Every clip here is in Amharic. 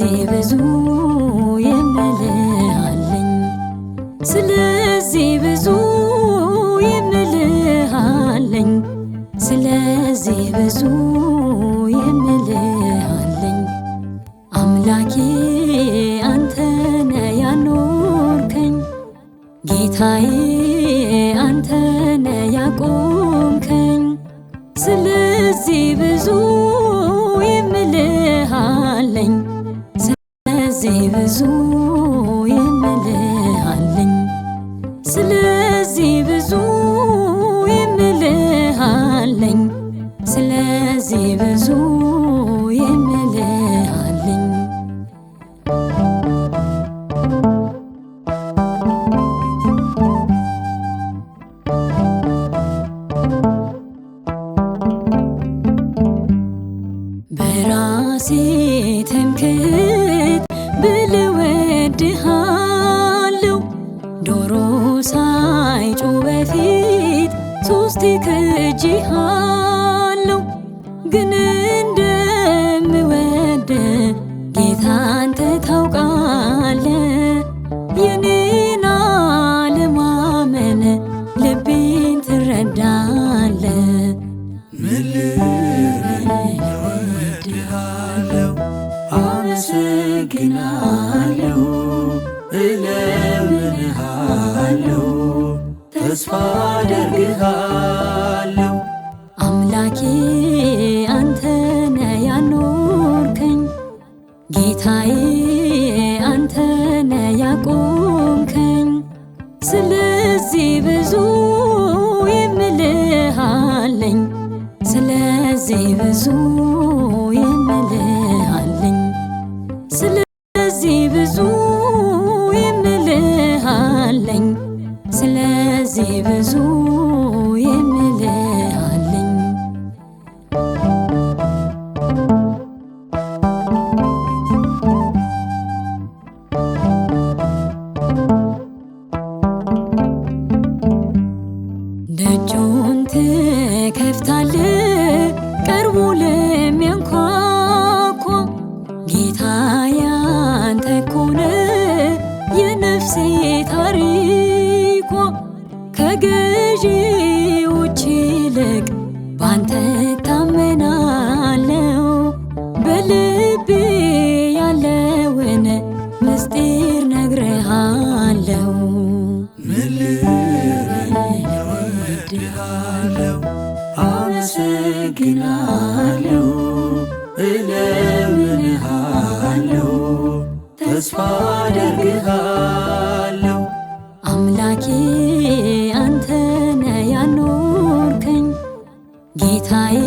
ስለዚህ ብዙ የምልህ አለኝ ስለዚህ ብዙ የምልህ አለኝ ስለዚህ ብዙ የምልህ አለኝ አምላኬ አንተነ ያኖርከኝ ጌታዬ አንተነ ያቆምከኝ ስለዚህ ብዙ የምልህ አለኝ ስለዚህ ብዙ የምልህ አለኝ ስለዚህ ብዙ የምልህ አለኝ ስለዚህ ብዙ የምልህ አለኝ በራሴ ትምክህት ብልህ ወድሃለሁ ዶሮ ሳይጮህ በፊት ሶስቴ ክጄሃለሁ ግን እንደምወድ ጌታ አንተ ታውቃለህ የኔን አለማመን ልቤን ትረዳለህ አመሰግናለሁ እለምንሃለሁ ተስፋ አደርግሃለሁ አምላኬ አንተነ ያኖርከኝ ጌታዬ አንተነ ያቆምከኝ ስለዚህ ብዙ የምልህ አለኝ ስለዚህ ብዙ የምልህ አለኝ ስለዚህ ብዙ የምልህ አለኝ ስለዚህ ብዙ የምልህ አለኝ ደጁን ትከፍታለህ ቀርቦ ለሚያንኳኳ ጌታ ያንተ እኮ ነህ የነፍሴ ታሪኳ ከገዢዎች ይልቅ ባንተ እታመናለሁ በልቤ ያለውን ምስጢር ነግሬሃለሁ እወድሃለሁ አመሰግናለሁ እለምንሃለሁ ተስፋ አደርግሃለሁ አምላኬ አንተነ ያኖርከኝ ጌታዬ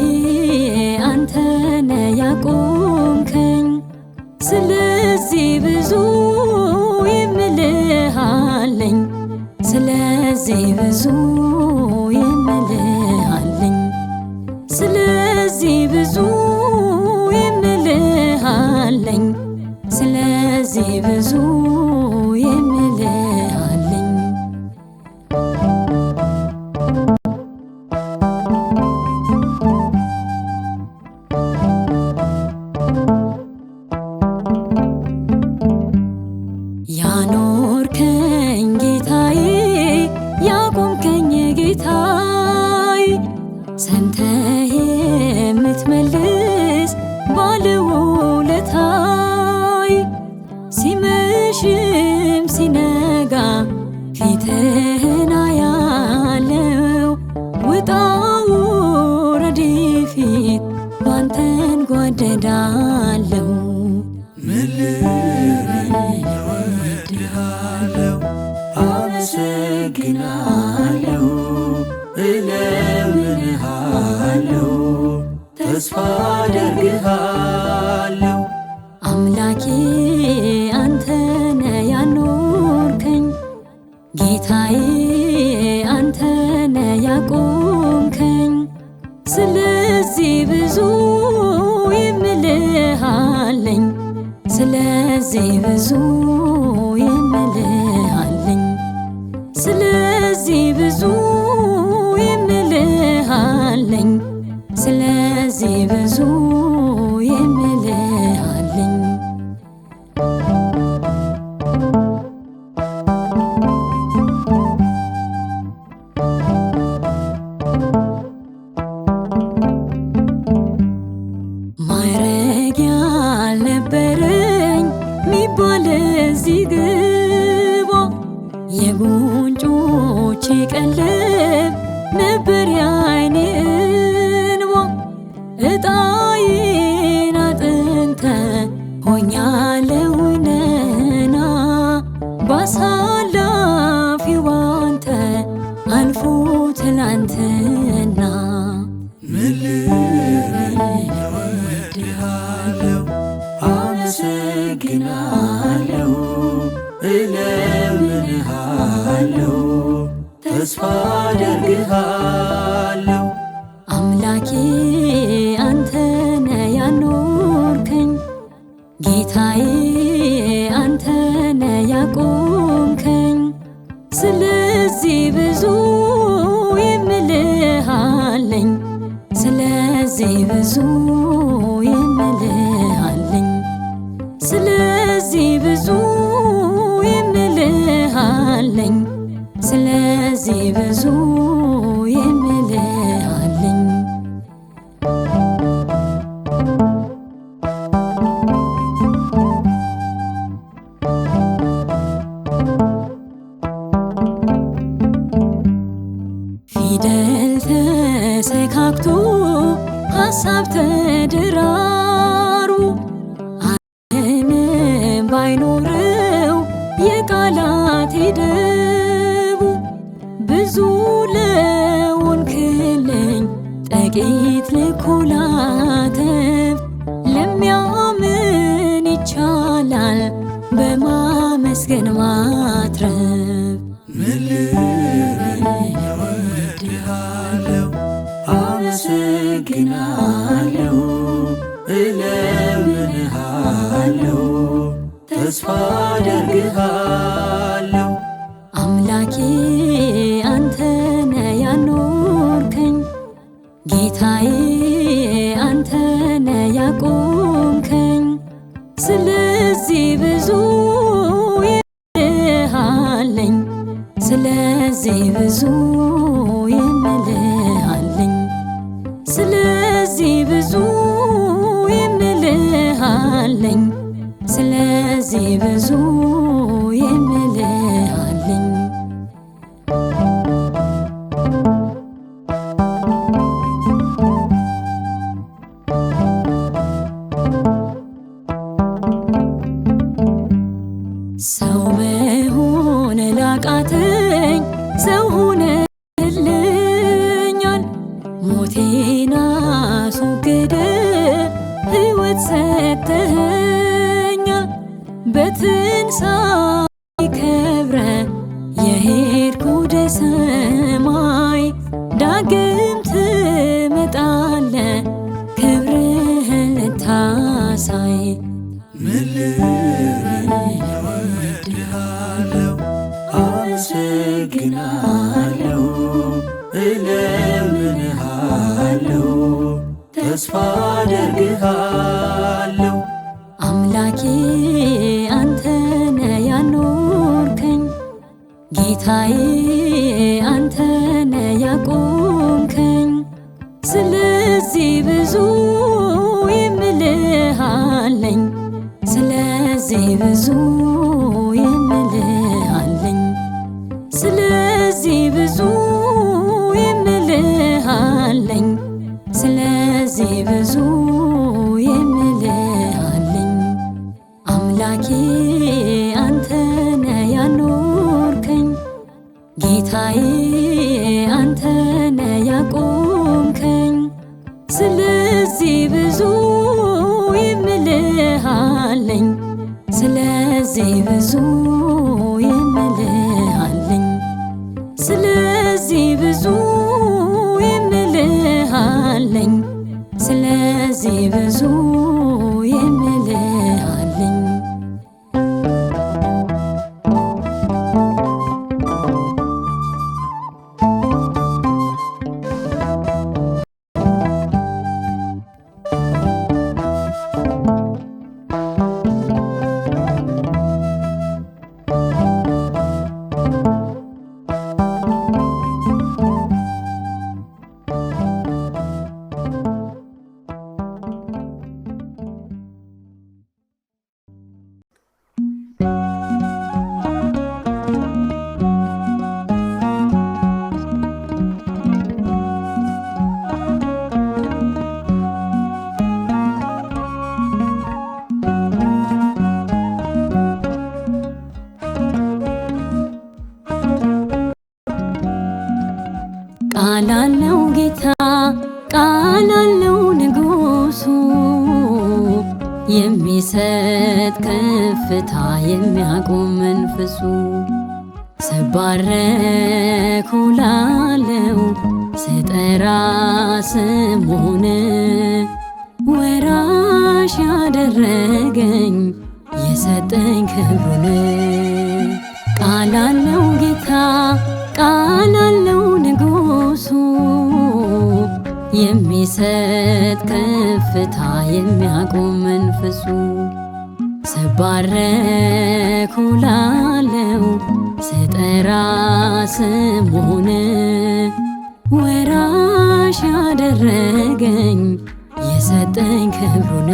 አንተነ ያቆምከኝ ስለዚህ ብዙ የምልህ አለኝ ስለዚህ ብዙ የምልህ አለኝ ስለዚህ ብዙ የምልህ አለኝ ስለዚህ ብዙ የምልህ አለኝ ያኖርከኝ ጌታዬ ያቆምከኝ ጌታዬ ሰምተህ የምትመልስ ባለውለታዬ ሲመሽም ሲነጋ ፊትህን አያለው ውጣ ውረድ ፊት ባንተን ጓደዳለው እወድሃለሁ አመሰግናለሁ እለምንሃለሁ ተስፋ አደርግሃለሁ አምላኬ አንተነ ያኖርከኝ ጌታዬ አንተነ ያቆምከኝ ስለዚህ ብዙ የምልህ አለኝ ስለዚህ ብዙ የምልህ አለኝ ስለዚህ ብዙ የምልህ አለኝ ስለዚህ ብዙ የምልህ አለኝ የጉንጮቼ ቀለብ ነበር የዓይኔ እንባ። ዕጣዬን አጥንተ ሆኛለሁኝ ነና ባሳላፊው ባንተ አልፎ ትላንትና። ምን ልበል እወድሃለሁ፣ አመሰግናለሁ፣ እለምንሃለሁ፣ ተስፋ አደርግሃለሁ። አምላኬ አንተነ ያኖርከኝ፣ ጌታዬ አንተነ ያቆምከኝ። ስለዚህ ብዙ የምልሃለኝ፣ ስለዚህ ብዙ የምልሃለኝ፣ ስለዚህ ብዙ የምልሃለኝ፣ ስለዚህ ብዙ የምልሃለኝ። ፊደል ተሰካክቶ ሐሳብ ተደራሩ ዓለምም ባይኖረው የቃላት ደቡ። ብዙ ለሆንክልኝ ጥቂት ልኮላተፍ፣ ለሚያምን ይቻላል በማመስገን ማትረፍ። ምን ልበል እወድሃለሁ፣ አመሰግናለሁ፣ እለምንሃለሁ፣ ተስፋ አደርግሃለሁ። አምላኬ አንተነ ያኖርከኝ፣ ጌታዬ አንተነ ያቆምከኝ። ስለዚህ ብዙ የምልሃለኝ፣ ስለዚህ ብዙ የምልሃለኝ፣ ስለዚህ ብዙ የምልሃለኝ፣ ስለዚህ ብዙ የምልሃለኝ። ሰው መሆን ላቃተኝ ሰው ሆነልኛል። ሞቴን አስወግደ ሕይወት ሰጥተኸኛል። በትንሣኤ ከብረ የሄድክ ወደ ሰማይ፣ ዳግም ትመጣለ ክብርህን ልታሳይ። ምን ልበል እወድሃለሁ፣ አመሰግናለሁ፣ እለምንሃለሁ፣ ተስፋ አደርግሃለሁ። አምላኬ አንተነ ያኖርከኝ፣ ጌታዬ አንተነ ያቆምከኝ። ስለዚህ ብዙ የምልሃለኝ፣ ስለዚህ ብዙ የምልሃለኝ፣ ስለዚህ ብዙ የምልሃለኝ፣ ስለዚህ ብዙ የምልሃለኝ። አምላኬ አንተነ ያኖርከኝ፣ ጌታዬ አንተነ ያቆምከኝ። ስለዚህ ብዙ የምልሃለኝ፣ ስለዚህ ብዙ የምልሃለኝ፣ ስለዚህ ብዙ የምልሃለኝ፣ ስለዚህ ብዙ የምልሃለኝ። ከፍታ የሚያቆም መንፈሱ ስባረክ ውላለው ስጠራ ስሙን ወራሽ ያደረገኝ የሰጠኝ ክብሩን ቃል አለው ጌታ ቃል አለው ንጉሱ የሚሰጥ ከፍታ የሚያቆም መንፈሱ ስባረክ ውላለው ስጠራ ስሙን ወራሽ ያደረገኝ የሰጠኝ ክብሩን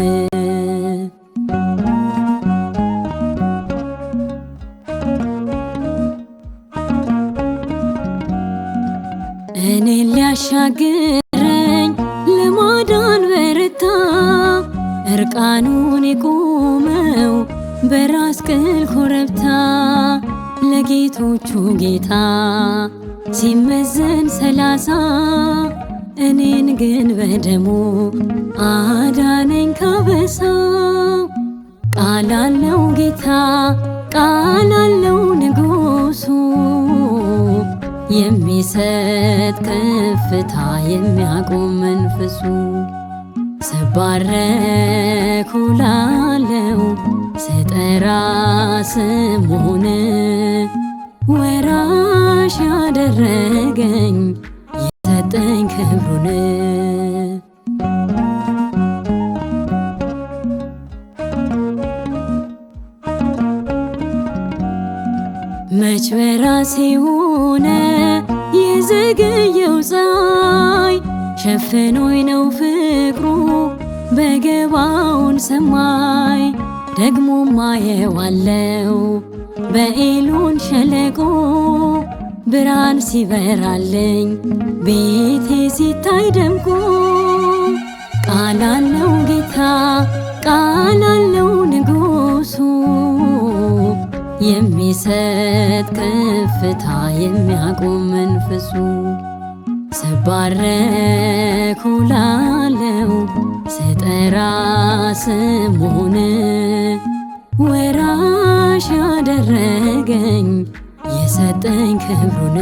እኔን ሊያሻግረኝ ለማዳን በረታ እርቃኑን የቆመው በራስ ቅል ኮረብታ ለጌቶቹ ጌታ ሲመዘን 30 እኔን ግን በደሙ አዳነኝ ካበሳ ቃል አለው ጌታ ቃል አለው ንጉሱ የሚሰጥ ከፍታ የሚያቆም መንፈሱ ስባረክ ውላለው ስጠራ ስሙን ወራሽ ያደረገኝ የሰጠኝ ክብሩን መች በራሴ ሆነ የዘገየው ፀሐይ ሸፍኖኝ ነው ፍቅሩ በገባውን ሰማይ ደግሞ ማየዋለው በኤሎን ሸለቆ ብርሃን ሲበራልኝ ቤቴ ሲታይ ደምቆ ቃል አለው ጌታ ቃል አለው ንጉሱ የሚሰጥ ከፍታ የሚያቆም መንፈሱ ስባረክ ውላለው ስጠራ ስሙን ወራሽ ያደረገኝ የሰጠኝ ክብሩን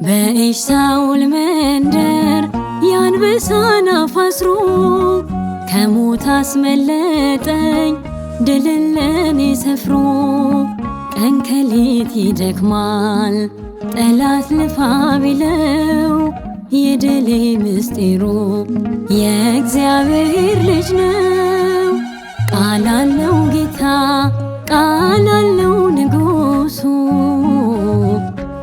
በኤሳውል መንደር የአንበሳን አፍ አስሮ ከሞት አስመለጠኝ ድልን ለኔ ሰፍሮ ቀን ከሌት ይደክማል ጠላት ልፋ ቢለው የድሌ ምስጢሩ የእግዚአብሔር ልጅ ነው ቃል አለው ጌታ ቃል አለው ንጉሱ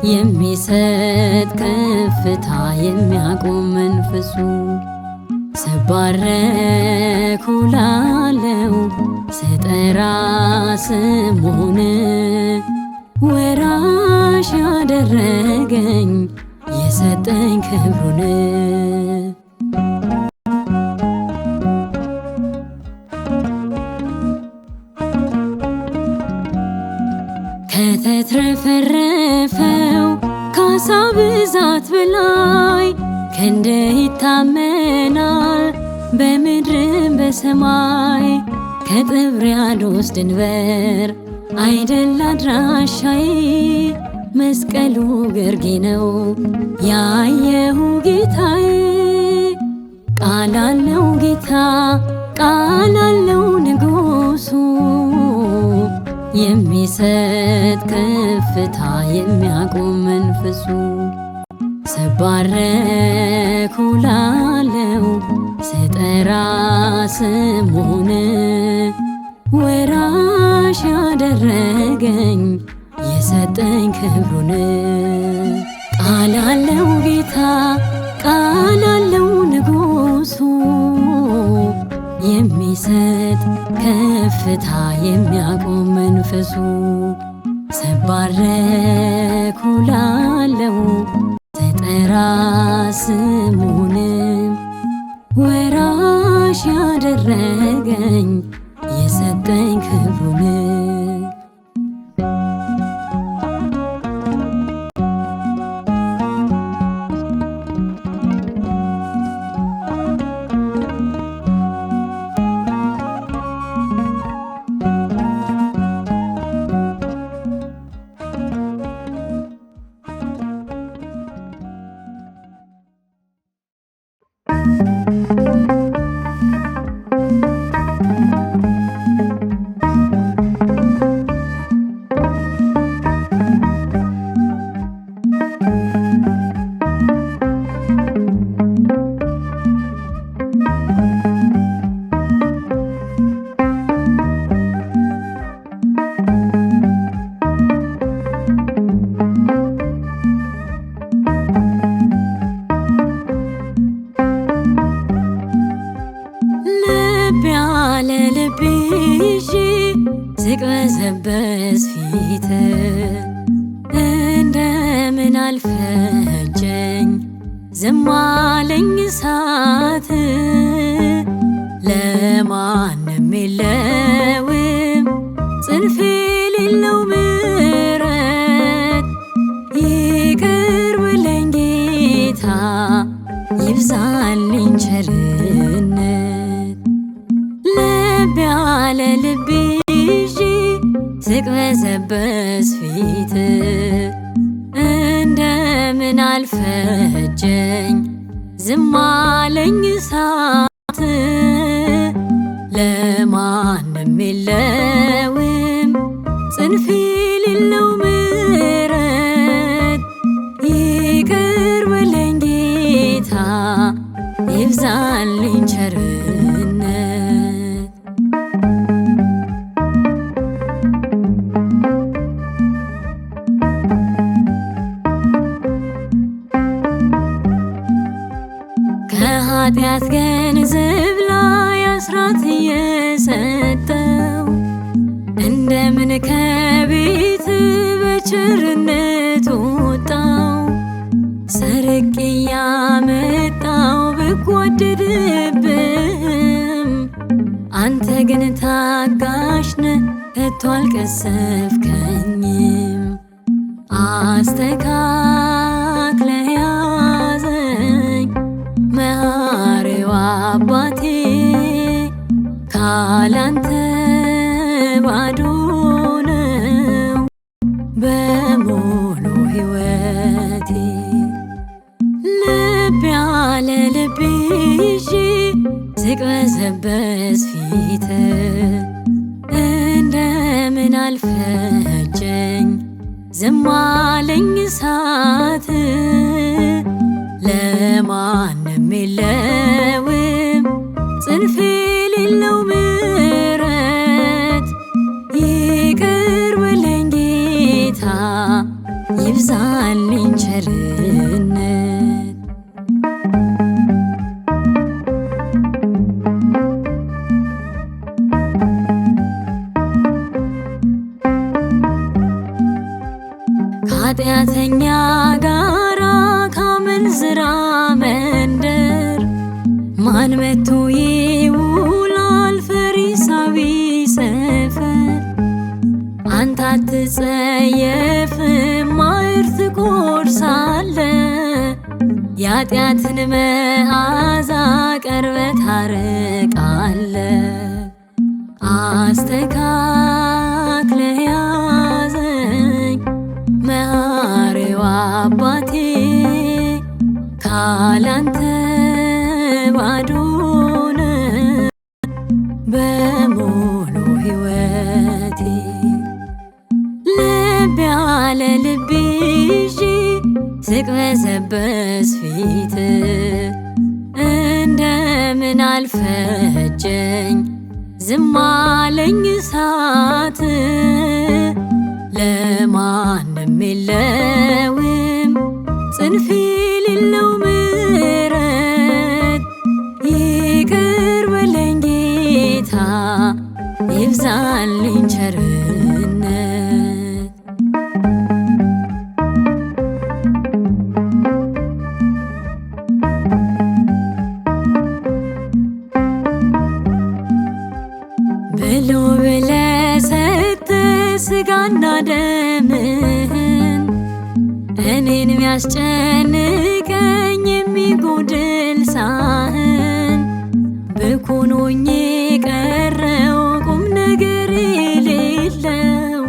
የሚሰጥ ከፍታ የሚያቆም መንፈሱ ስባረክ ውላለው ስጠራ ስሙን ወራሽ ያደረገኝ የሰጠኝ ክብሩን ከተትረፈረፈው ካሳ ብዛት በላይ ክንደ ይታመናል በምድርም በሰማይ ከጥብርያዶስ ድንበር አይደል አድራሻዬ መስቀሉ ግርጌ ነው ያየሁ ጌታዬ ቃል አለው ጌታ ቃል አለው ንጉሱ የሚሰጥ ከፍታ የሚያቆም መንፈሱ ስባረክ ውላለው ስጠራ ስሙን ወራሽ ያደረገኝ የሰጠኝ ክብሩን ቃል አለው ጌታ ቃል አለው ንጉሱ የሚሰጥ ከፍታ የሚያቆም መንፈሱ ስባረክ ውላለው ስጠራ ስሙን ወራሽ ያደረገኝ የሰጠኝ ክብሩን ስቅበዘበዝ ፊት እንደምን አልፈጀኝ ዝም አለኝ እሳት ለማንም የለውም ጽንፍ የሌለው ምሕረት ይቅር በለኝ ጌታ ይብዛልኝ ቸርነት ልብ ያለ ልብ ስቅበዘበዝ ፊት እንደምን አልፈጀኝ ዝም አለኝ እሳት ለማንም የለውም ጽንፍ የሌለው ምሕረት ይቅር በለኝ ጌታ ይብዛልኝ ቸርነት ከኃጢአት ገንዘብ ላይ አስራት እየሰጠው እንደምን ከቤት በቸርነት ወጣው ሰርቄ ያመጣው ብጓደድብህም አንተ ግን ታጋሽ ነህ ከቶ አልቀሰፍከኝም አስተካክለህ ያዘኝ መሐሪው አባቴ ካላንተ ባዶ ነው በሙሉ ሕይወቴ ልብ ያለ ልብ ይዤ ስቅበዘበዝ ፊት እንደምን አልፈጀኝ ዝም አለኝ እሳት ለማንም የለውም ጽንፍ የሌለው ምሕረት ይቅር በለኝ ጌታ ይብዛልኝ ቸርነት ከኃጢአተኛ ጋራ ካመንዝራ መንደር ማን መቶ ይውላል ፈሪሳዊ ሰፈር አንተ አትጸየፍም ማዕድ ትቆርሳለህ የኃጢአትን መዓዛ ቀርበህ ታርቃለህ አስተካክለህ ያዘኝ መሐሪው አባቴ ካላንተ ባዶ ነው በሙሉ ሕይወቴ ልብ ያለ ልብ ይዤ ስቅበዘበዝ ፊት እንደምን አልፈጀኝ ዝም አለኝ እሳት ለማንም የለውም ጽንፍ የሌለው ምሕረት ይቅር በለኝ ጌታ ይብዛልኝ ቸርነት ብሎ ብለህ ሰጠህ ሥጋና ደምህን እኔን ሚያስጨንቀኝ የሚጎድል ሳህን ብኩን ሆኜ ቀረው ቁም ነገር የሌለው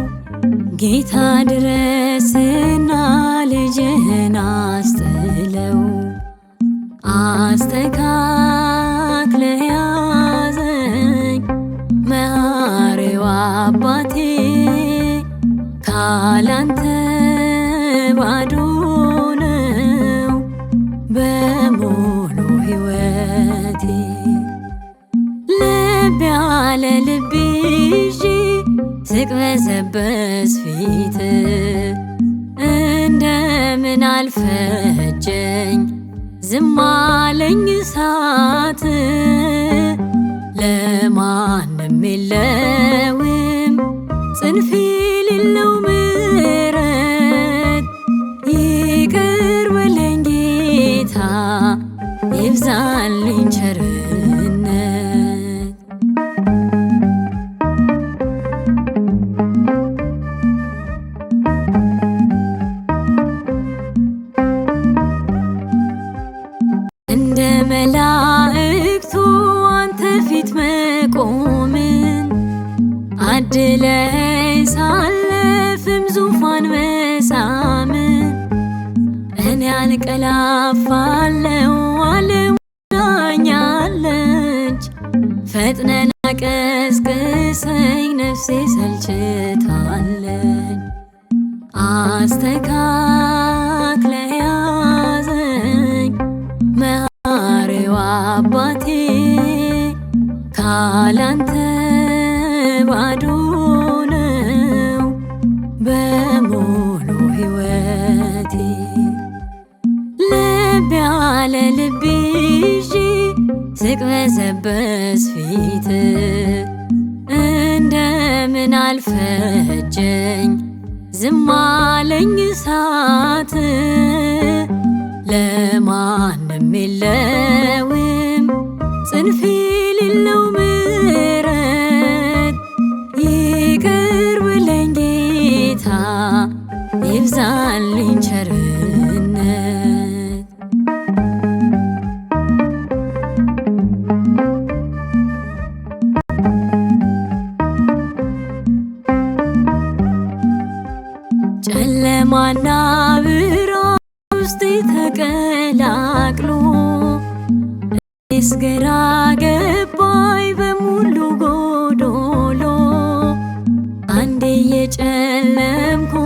ጌታ ድረስና ልጅህን አስጥለው አስተካክለህ ካላንተ ባዶ ነው በሙሉ ሕይወቴ። ልብ ያለ ልብ ይዤ ስቅበዘበዝ ፊት እንደምን አልፈጀኝ ዝም አለኝ እሳት። ለማንም የለውም ጽንፍ የሌለው ምሕረት። ይቅር በለኝ ጌታ ይብዛልኝ ቸርነት። እንደ መላእክቱ አንተ ፊት መቆምን አድለኝ ሳለፍም ዙፋን መሳምን። እኔ አንቀላፋለሁ ዓለም ናኛለች። ፈጥነና ቀስቅሰኝ ነፍሴ ሰልችታለች። አስተካክለ ያዘኝ መሐሪው አባቴ። ካላንተ ባዶ ነው በሙሉ ሕይወቴ። ልብ ያለ ልብ ይዤ ስቅበዘበዝ ፊት እንደምን አልፈጀኝ ዝም አለኝ እሳት። ለማንም የለውም ጽንፍ የሌለው ምሕረት። ይቅር በለኝ ጌታ ይብዛልኝ ቸርነት። ጨለማና ብርሃን ውስጤ ተቀላቅሎ እኔስ ግራ ገባኝ በሙሉ ጎዶሎ። አንዴ እየጨለምኩኝ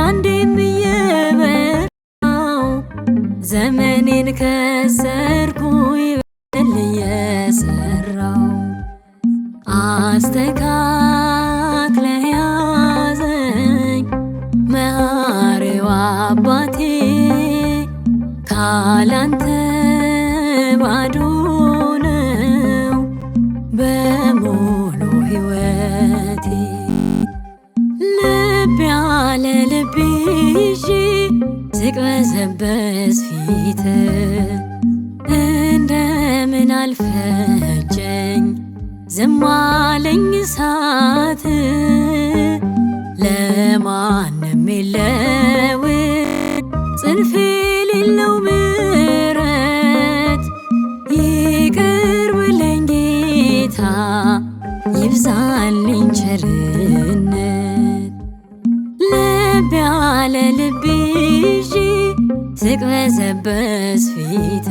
አንዴም እየበራው ዘመኔን ከሰርኩኝ በደል እየሰራው። አስተካክለ ያዘኝ መሐሪው አባቴ። ካላንተ ባዶ ነው በሙሉ ሕይወቴ። ልብ ያለ ልብ ይዤ ስቅበዘበዝ ፊት እንደምን አልፈጀኝ ዝም አለኝ እሳት። ለማንም የለውም ጽንፍ የሌለው ምሕረት። ይቅር በለኝ ጌታ ይብዛልኝ ቸርነት። ልብ ያለ ልብ ይዤ ስቅበዘበዝ ፊት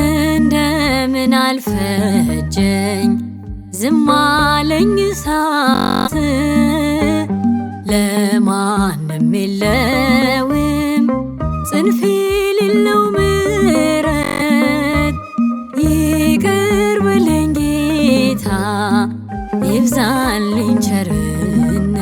እንደምን አልፈጀኝ ዝም አለኝ እሳት። ለማንም የለውም ጽንፍ የሌለው ምሕረት። ይቅር በለኝ ጌታ ይብዛልኝ ቸርነት።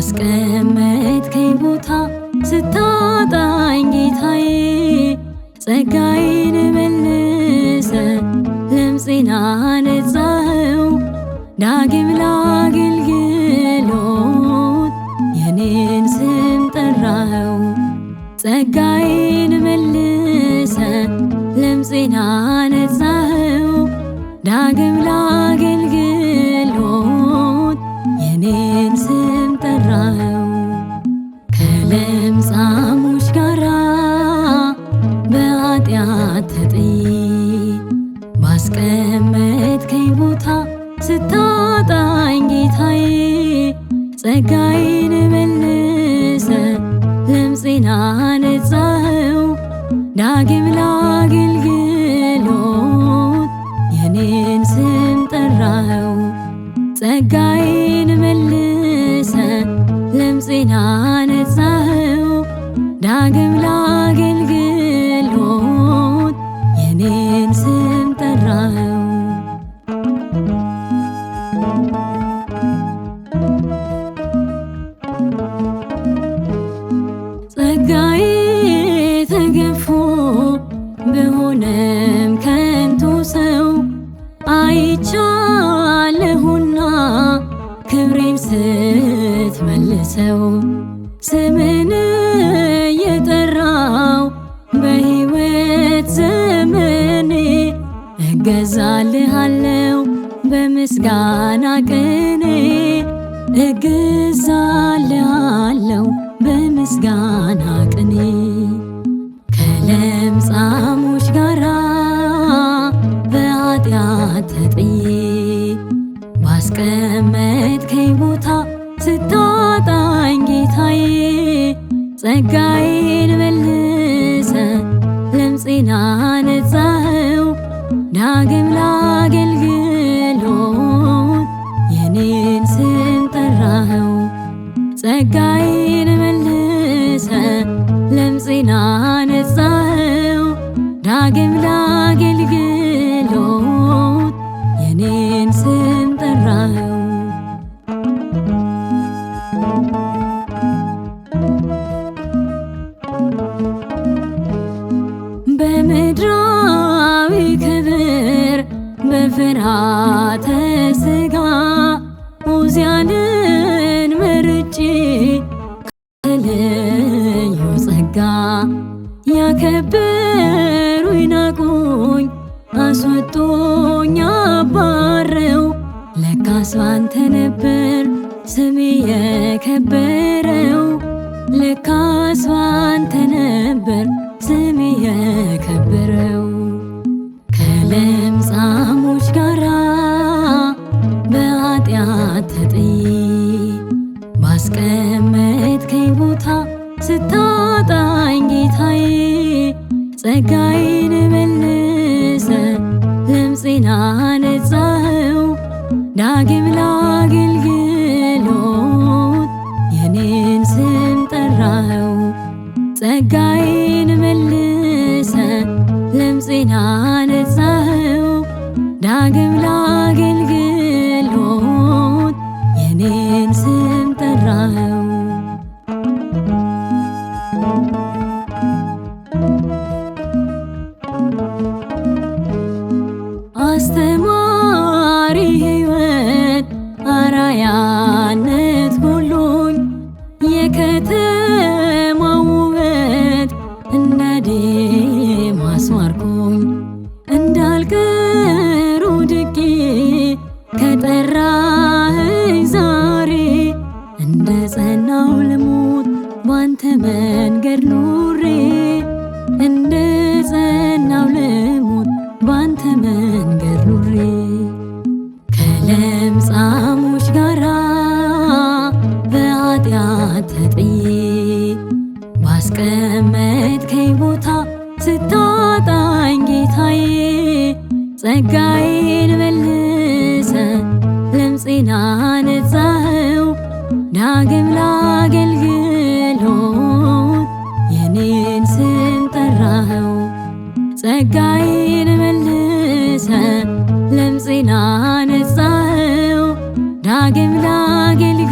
ባስቀመጥከኝ ቦታ ስታጣኝ ጌታዬ ጸጋዬን መልሰ ለምጼን አነጻኸው ዳግም ለአገልግሎት የኔን ስም ጠራኸው ጸጋዬን መልሰ ለምጼን አነጻኸው ዳግም ለአገልግሎት የኔን ስም ጠራኸው ከለምጻሞች ጋራ በኃጢአት ተጥዬ ባስቀመጥከኝ ቦታ ስታጣኝ ጌታዬ ጸጋዬን መልሰ ለምጼን አነጻኸው ዳግም ለአገልግሎት የኔን ስም ጠራኸው ጸጋዬን መልሰ ለምጼን አነጻኸው ዳግም ለአገልግሎት የኔን ስም ጠራኸው ጸጋዬ ተገፎ ብሆንም ከንቱ ሰው አይቻለሁና ክብሬን ስትመልሰው ስምን የጠራው በሕይወት ዘመኔ እገዛልሃለው በምስጋና ቅኔ እገዛልሃለው በምስጋና ቅኔ ከለምጻሞች ጋራ በኃጢአት ተጥዬ ባስቀመጥከኝ ቦታ ስታጣኝ ጌታዬ ጸጋዬን መልሰ ለምጼን አነጻኸው ዳግም ለአገልግሎት የኔን ስም ጠራኸው ጸጋዬን መልሰ ለምጼን አነጻኸው ዳግም ለአገልግሎት የኔን ስም ጠራኸው በምድራዊ ክብር በፍርሃተ ሥጋ ዖዝያንን መርጬ ከልዩ ጸጋ ያከበሩኝ ናቁኝ አስወጡኝ አባረው ለካስ ባንተ ነበር ስሜ የከበረው ለካስ ባንተ ነበር ስሜ የከበረው ከለምጻሞች ጋራ በኃጢአት ተጥዬ ባስቀመጥከኝ ቦታ ስታጣኝ ጌታዬ ጸጋዬን መልሰ ለምጼን አነጻኸው ዳግም ለአገልግሎት የኔን ስም ጠራኸው ጸጋዬን መልሰ ለምጼን አነጻኸው ዳግም ለአገልግሎት የኔን ስም ጠራኸው አስተማሪ ሕይወት አራያነት ጎሎኝ የከተማው ውበት እንደ ዴማስ ማርኮኝ እንዳልቀር ወድቄ ከጠራኸኝ ዛሬ እንደ ጸናው ልሙት ባንተ መንገድ ኑሬ እንደ ጸናው ልሙት ባንተ መንገድ ኑሬ ከለምጻሞች ጋራ በኃጢአት ተጥዬ ባስቀመጥከኝ ቦታ ስታጣኝ ጌታዬ ጸጋዬን መልሰ ለምጼን አነጻኸው ዳግም ለአገልግሎት የኔን ስም ጠራኸው ጸጋዬን መልሰ ለምጼን አነጻኸው ዳግም ለአገልግሎት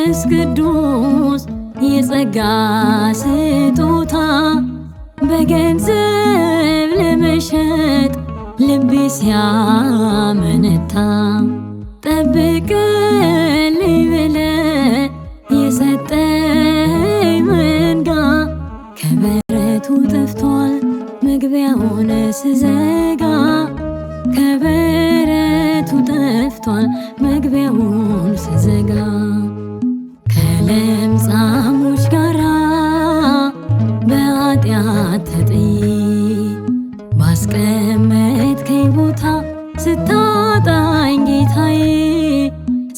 መንፈስ ቅዱስ የጸጋ ስጦታ በገንዘብ ለመሸጥ ልቤ ሲያመነታ ጠብቅልኝ ብለህ የሰጠኝ መንጋ ከበረቱ ጠፍቷል መግቢያውን ስዘጋ ከበረቱ ጠፍቷል መግቢያውን ስዘጋ ከለምጻሞች ጋራ በኃጢአት ተጥዬ ባስቀመጥከኝ ቦታ ስታጣኝ ጌታዬ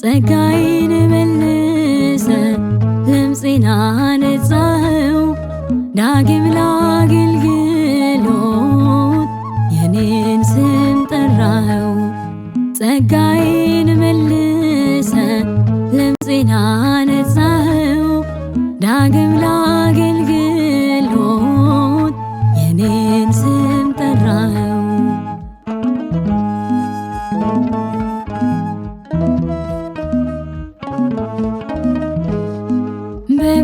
ጸጋዬን መልሰ ለምጼን አነጻኸው ዳግም ለአገልግሎት የኔን ስም ጠራኸው ጸጋዬን መልሰ ለምጼን አነጻኸው ዳግም ለአገልግሎት የኔን ስም ጠራኸው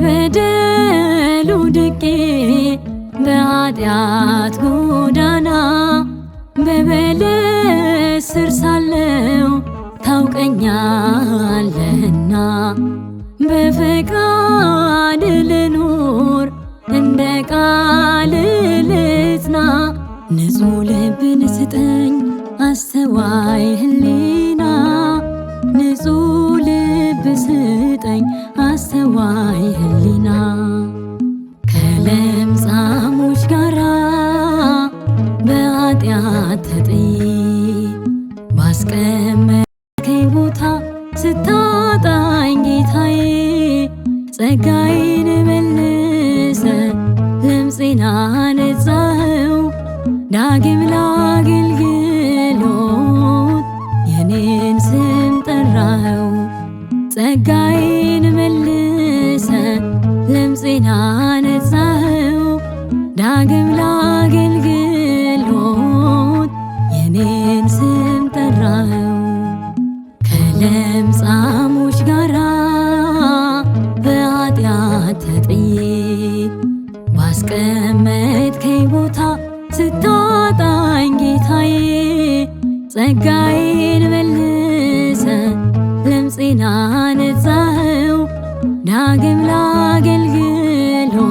በበደሉ ድቄ በኃጢአት ጎዳና በበለስ ስር ሳለው ታውቀኛለህና በፈቃድ ልኑር እንደ ቃል ልጽና ንጹሕ ልብን ስጠኝ አስተዋይ ህሊና ንጹሕ ልብ ስጠኝ አስተዋይ ህሊና ከለምጻሞች ጋራ በኃጢአት ተጥዬ ባስቀመጥከኝ ቦታ ስታጣኝ ጌታዬ ጸጋዬን መልሰ ለምጼን አነጻኸው ዳግም ለአገልግሎት የኔን ስም ጠራኸው ጸጋዬን መልሰ ለምጼን አነጻኸው ዳግም ለአገልግሎት የኔን ስም ጠራኸው ከለምጻሞች ጋራ በኃጢአት ተጥዬ ባስቀመጥከኝ ቦታ ስታጣኝ ጌታዬ ጸጋዬን መልሰ ለምጼን አነጻኸው ዳግም ለአገልግሎት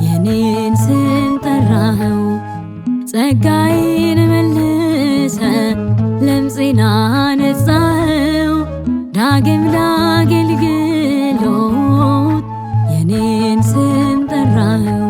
የኔን ስም ጠራኸው ጸጋዬን መልሰ ለምጼን አነጻኸው ዳግም ለአገልግሎት የኔን ስም ጠራኸው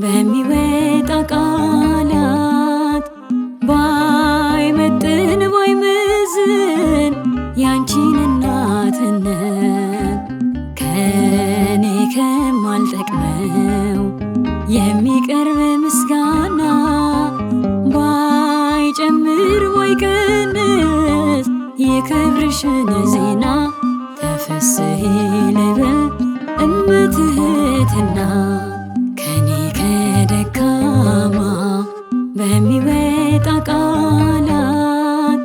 በሚወጣ ቃላት ባይመጥን ባይመዝን ያንቺን እናትነት ከኔ ከማልጠቅመው የሚቀርብ ምስጋና ባይጨምር ባይቀንስ የክብርሽን ዜና ተፈስሒ ልበል እምትህትና ከኔ ከደካማ በሚወጣ ቃላት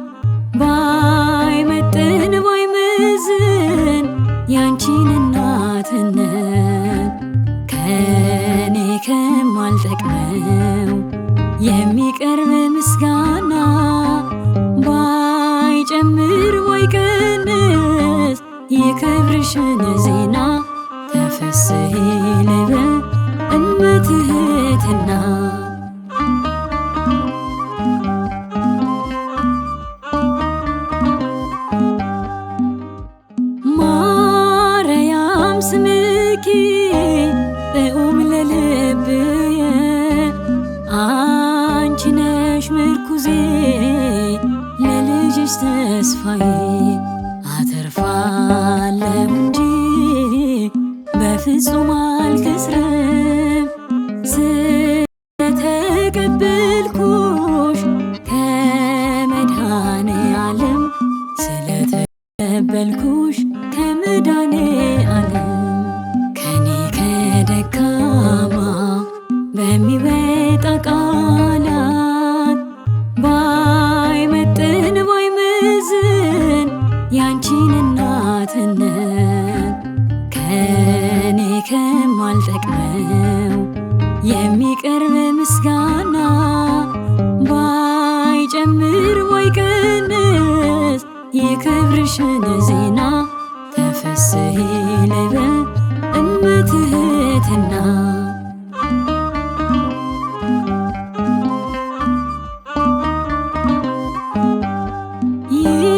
ባይመጥን ባይመዝን ያንቺን እናትነት ከኔ ከማልጠቅመው የሚቀርብ ምስጋና ባይጨምር ባይቀንስ የክብርሽን ዜና ተፈስሒ ልበል ትህትና ማርያም ስምኪ ጥዑም ለልብየ አንቺ ነሽ ምርኩዜ ለልጅሽ ተስፋዬ አተርፋለሁ እንጂ በፍጹም አልከስርም ስለተቀበልኩሽ ከመድኃኔዓለም ስለተቀበልኩሽ ከመድኃኔዓለም ከኔ ከደካማ በሚወጣ ቃላት ባይመጥን ባይመዝን ያንቺን እናትነት ከኔ ከማልጠቅመው የሚቀርብ ምስጋና ባይጨምር ባይቀንስ የክብርሽን ዜና ተፈሥሒ ልበል እመ ትሕትና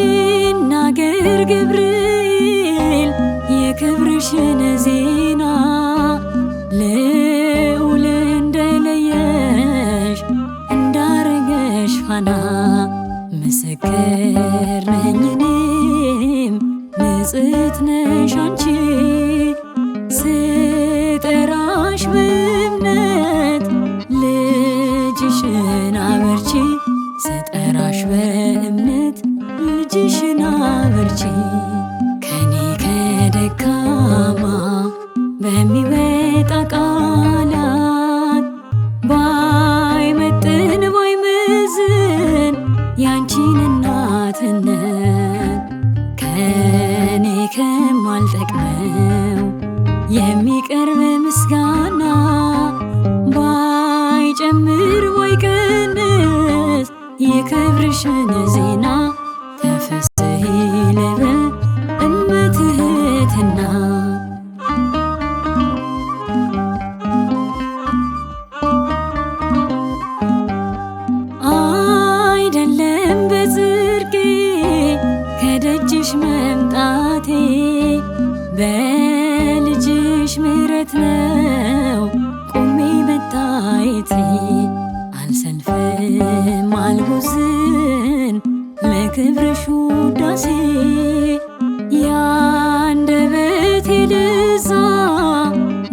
ይናገር ገብርኤል የክብርሽን ዜና ልዑል እንደለየሽ እንዳረገሽ ፋና ምስክር ነኝ እኔም ንጽሕት ነሽ አንቺ ስጠራሽ በእምነት ልጅሽን አበርቺ ስጠራሽ በእምነት ልጅሽን አበርቺ ከኔ ከደካማ በሚወጣ ቃላት ባይመጥን ባይመዝን ያንቺን እናትነት ከኔ ከማልጠቅመው የሚቀርብ ምስጋና ባይጨምር ባይቀንስ የክብርሽን ዜና ተፈሥሒ ልበል እመ ትሕትና አይደለም በጽድቄ ከደጅሽ መምጣቴ በልጅሽ ምሕረት ነው ቆሜ መታየቴ አልሰንፍም አልቦዝን ለክብርሽ ውዳሴ የአንደበቴ ለዛ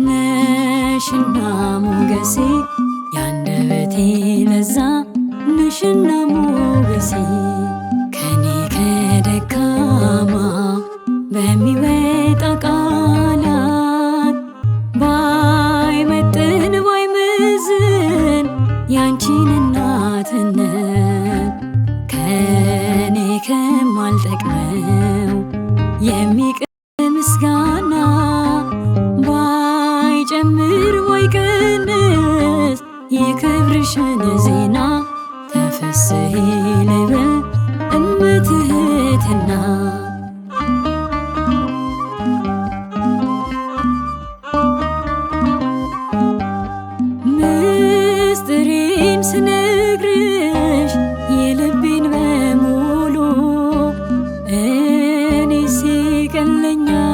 ነሽና ሞገሴ የአንደበቴ ለዛ ነሽና ሞገሴ ከኔ ከደካማ በሚወጣ ቃላት ባይመጥን ባይመዝን ያንቺን እናትነት ከኔ ከማልጠቅመው የሚቀርብ ምስጋና ባይጨምር ባይቀንስ የክብርሽን ዜና ተፈሥሒ ልበል እመ ትሕትና ምስጢሬን ስነግርሽ የልቤን በሙሉ እኔ ሲቀለኛል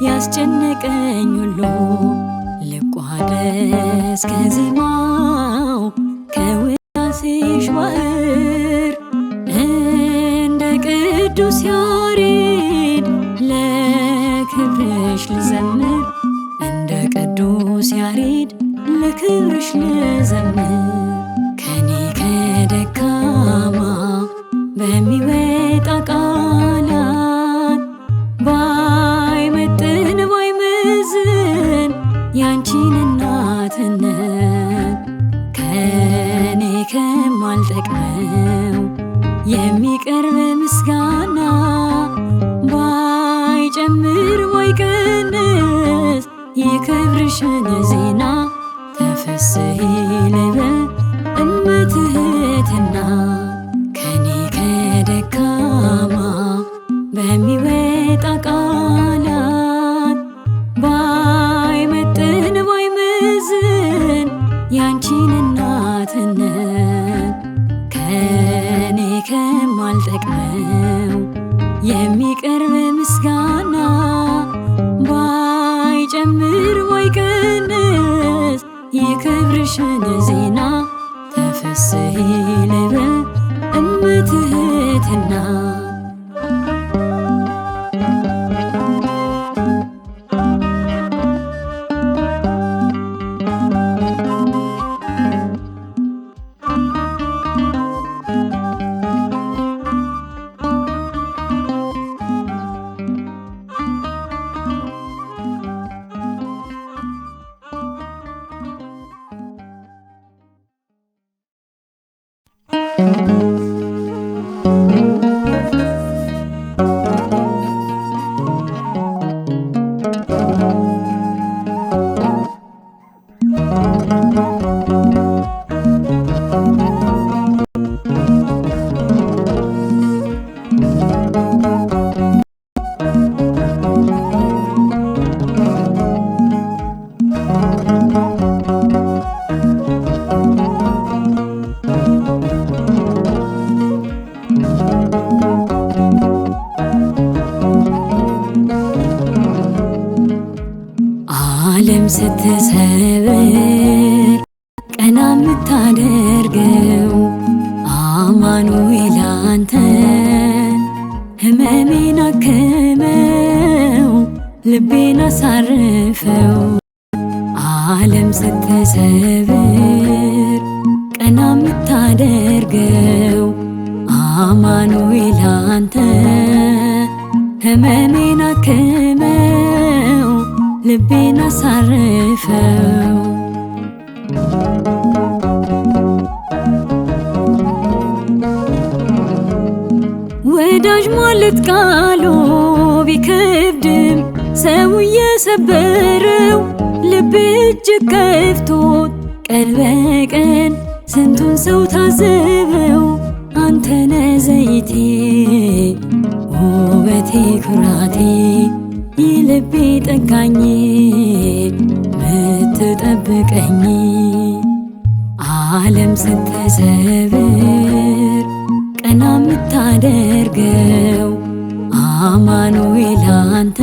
ያስጨነቀኝ ሁሉ ልቋደስ ከዜማው ከውዳሴሽ ባሕር እንደ ቅዱስ ያሬድ ለክብርሽ ልዘምር እንደ ቅዱስ ያሬድ ለክብርሽ ልዘምር ከኔ ከደካማ በሚወጣ ቃላት ባይመጥን ባይመዝን ያንቺን እናትነት ከኔ ከማልጠቅመው የሚቀርብ ምስጋና ባይጨምር ባይቀንስ የክብርሽን ዜና ተፈሥሒ ልበል እመ ትሕትና ከኔ ከደካማ በሚወጣ ቃላት ባይመጥን ባይመዝን ትልቅ ነው የሚቀርብ ምስጋና ባይጨምር ባይቀንስ የክብርሽን ዜና ተፈሥሒ ልበል እመትሕትና ዓለም ስትሰብር ቀና የምታደርገው አማኑኤል አንተ ሕመሜን አክመው ልቤን አሳርፈው። ዓለም ስትሰብር ቀና የምታደርገው አማኑኤል አንተ ሕመሜን አክመው ልቤን አሳርፈው። ወዳጅ ማለት ቃሉ ቢከብድም ሰው እየሰበረው ልብ እጅግ ከፍቶት ቀን በቀን ስንቱን ሰው ታዘበው። አንተነ ዘይቴ ውበቴ ኩራቴ የልቤ ጠጋኝ ምትጠብቀኝ። ዓለም ስትሰብር ቀና የምታደርገው አማኑኤል አንተ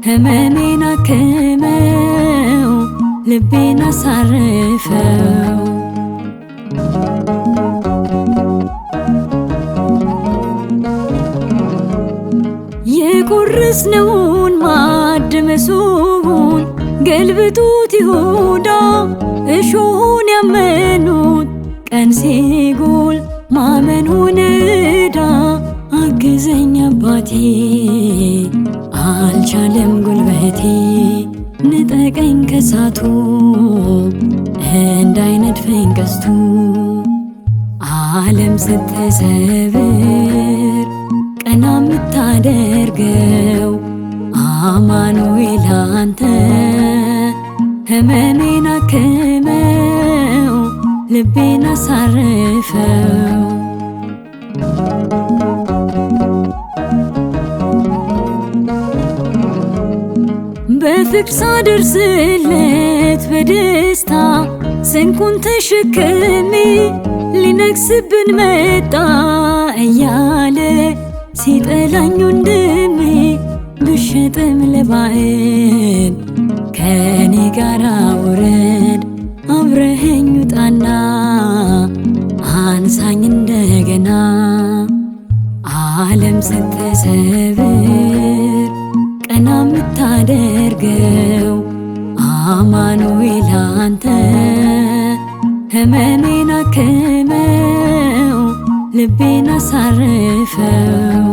ሕመሜን አክመው ልቤን አሳርፈው። የቆረስነውን ማዕድ መሶቡን ገልብጡት ይሁዳ እሾሁን ያመኑት ቀን ሲጎል ማመኑን ዕዳ። አግዘኝ አባቴ አልቻለም ጉልበቴ ንጠቀኝ ከሳቱ እንዳይነድፈኝ ቀስቱ። ዓለም ስትሰብር ቀና የምታደርገው አማኑኤል አንተ ሕመሜን አክመው ልቤን አሳርፈው። በፍቅር ሳደርስለት በደስታ ስንቁን ተሸክሜ ሊነግስብን መጣ እያለ ሲጠላኝ ወንድሜ ብሸጥም ለባዕድ ከኔ ጋር ውረድ አብረኸኝ ውጣና አንሳኝ እንደገና። ዓለም ስትሰብር ቀና የምታደርገው አማኑኤል አንተ ሕመሜን አክመው ልቤን አሳርፈው።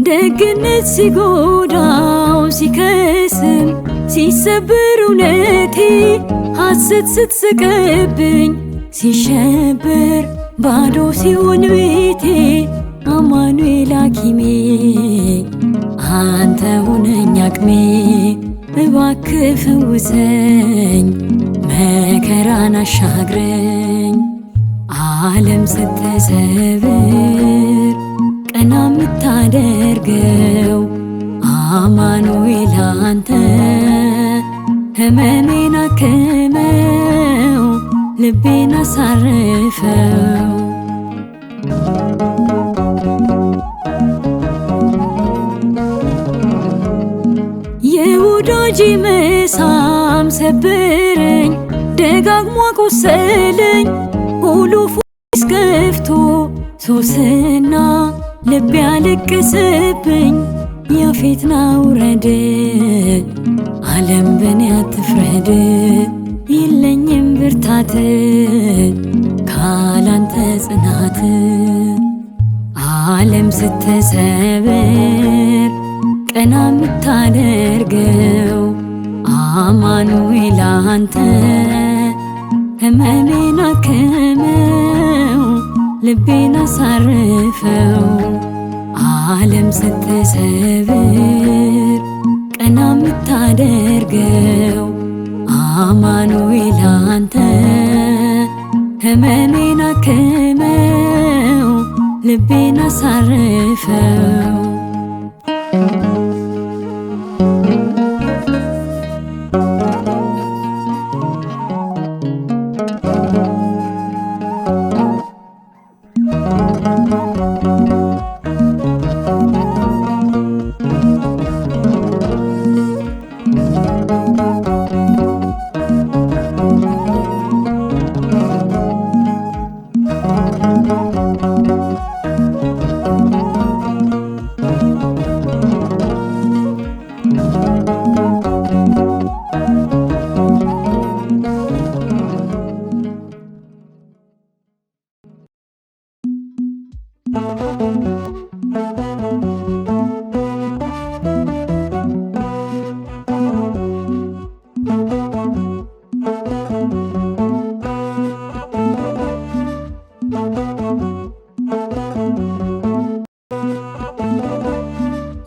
ደግነት ሲጎዳው ሲከስም ሲሰበር እውነቴ ሐሰት ስትስቅብኝ ሲሸበር ባዶ ሲሆን ቤቴ አማኑኤል ሐኪሜ አንተ ሁነኝ አቅሜ እባክህ ፈውሰኝ መከራን አሻግረኝ። ዓለም ስትሰብር ቀና የምታደርገው አማኑኤል አንተ ህመሜን አክመው ልቤን አሳርፈው። የወዳጅ መሳም ሰበረኝ ደጋግሞ አቆሰለኝ ሁሉ ፎስ ከፍቶ ሶስና ልቤ ያለቀሰብኝ ያፌት ና ውረድ ዓለም በኔ አትፍረድ የለኝም ብርታት ካላንተ ጽናት ዓለም ስትሰበር ቀና ምታደርገው አማኑኤል አንተ ህመሜን አክመው ልቤን አሳርፈው። ዓለም ስትሰበር ቀና ምታደርገው አማኑኤል አንተ ህመሜን አክመው ልቤን አሳርፈው።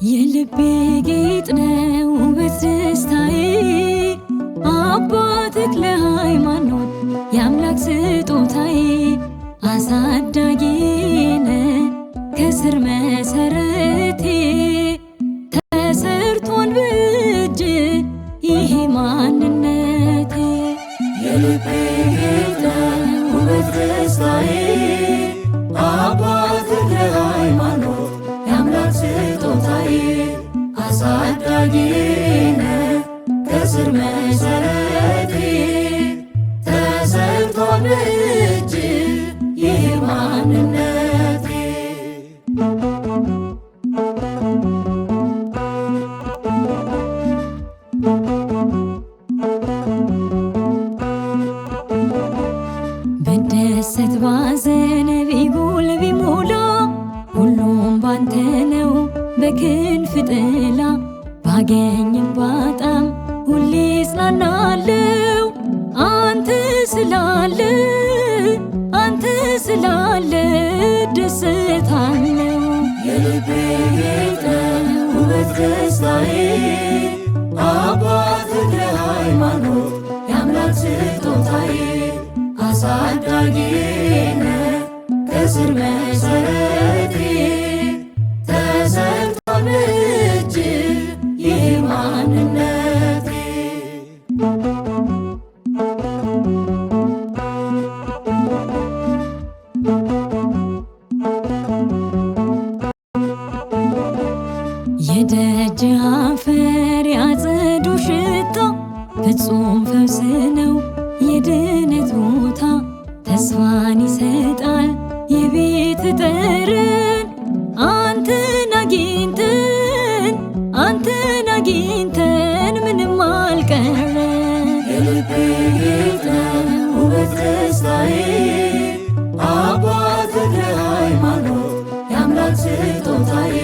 የልቤ ጌጥ ነው ውበት ደስታዬ አባ ተክለ ሃይማኖት የአምላክ ስጦታዬ አሳዳጊነ ከስር መሰረቴ ተሰርቶን በእጅ ይሄ ማንነቴ። የልቤ ጌጥ ነው ውበት ደስታዬ አባ ተክለ ሃይማኖት የአምላክ ስጦታዬ አሳዳጊነ ከስር መሰረቴ ተሰርቷል በእጅ ይህ ማንነቴ። ብደሰት ባዘን ቢጎል ቢሞላ ሁሉም ባንተ ነው በክንፍ ጥላ ባገኝም ባጣም ሁሌ እጽናናለው አንተ ስላለ አንተ ስላለ ደስታለው። የልቤ ጌጥ ነው ውበት ደስታዬ አባ ተክለ ሃይማኖት የአምላክ ስጦታዬ አሳዳጊነ ከስር መሰረቴ ተሰርቷል በእጅ ይህ ማንነቴ። የደጅ አፈር ያጸዱ ሽታ ፍጹም ፈውስ ነው የድነት ቦታ ተስፋን ይሰጣል የቤት ጠረን አንተን አግኝተን አንተን አግኝተን ምንም አልቀረን። የልቤ ጌጥ ነው ውበት ደስታዬ አባ ተክለ ሃይማኖት የአምላክ ስጦታዬ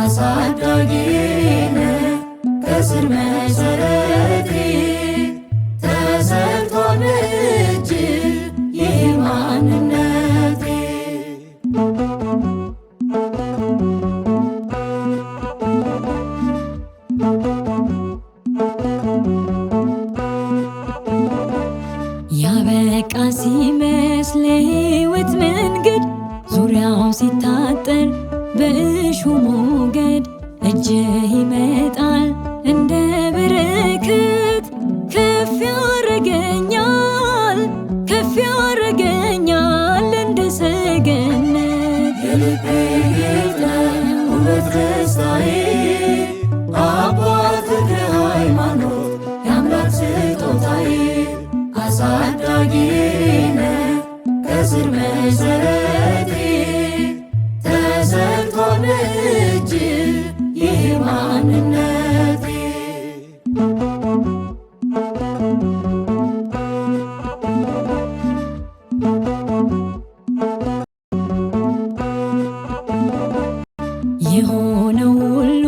አሳዳጊነ ከስር መሰረቴ ተሰርቷል በእጅ ይህ ማንነቴ። ያበቃ ሲመስል ሕይወት መንገድ ዙሪያው ሲታጠር በእሾህ ሞገድ እጅህ ይመጣል እንደ በረከት ያረገኛል ከፍ ያረገኛል እንደ ሰገነት የልቤ ጌጥ ውበት ደስታዬ አባት ተክለ ሃይማኖት የአምላክ ስጦታዬ አሳዳጊዬ ነህ ከስር መሰረቴ ተዘርቷል በእጅህ ይህ ማንነቴ የሆነው ሁሉ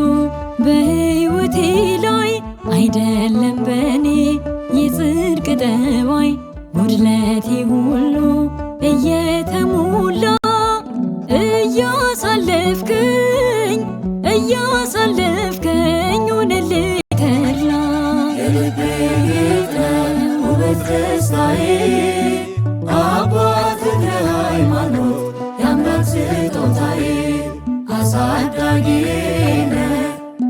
በሕይወቴ ላይ አይደለም በኔ የጽድቅ ጠባይ ጉድለቴ ሁሉ እየተሞላ እያሳለፍከኝ ሆነልኝ ተድላ የልቤ ጌጥ ውበት ደስታዬ አባት ተክለ ሃይማኖት የአምላክ ስጦታዬ አሳዳጊዬ ነህ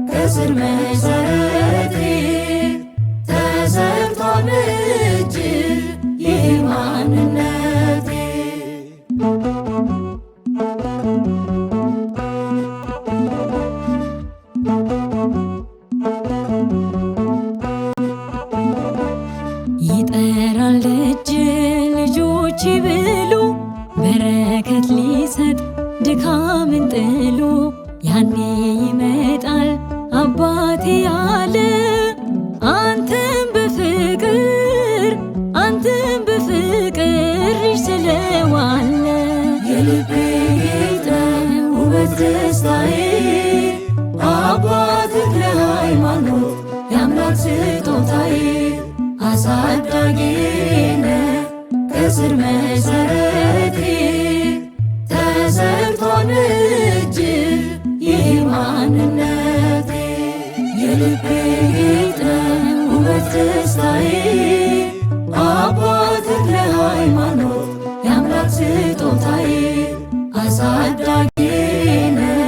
ከስር መሰረቴ ተዘርቷል በእጅህ ይህ ማንነቴ ይጠራል ደጅ ልጆች ብሎ በረከት ሊሰጥ ድካምን ጥሎ ያኔ ይመጣል አባቴ ያለ አንተም በፍቅር ስለዋለ የልቤ ጌጥ ውበት ደስታዬ አባት ተክለ ሃይማኖት የአምላክ ስጦታዬ አሳዳጊዬ ነህ ከስር መሰረቴ ተዘርቷል በእጅህ ይህ ማንነቴ የልቤ ጌጥ ውበት ደስታዬ አባት ተክለ ሃይማኖት የአምላክ ስጦታዬ አሳዳጊዬ ነህ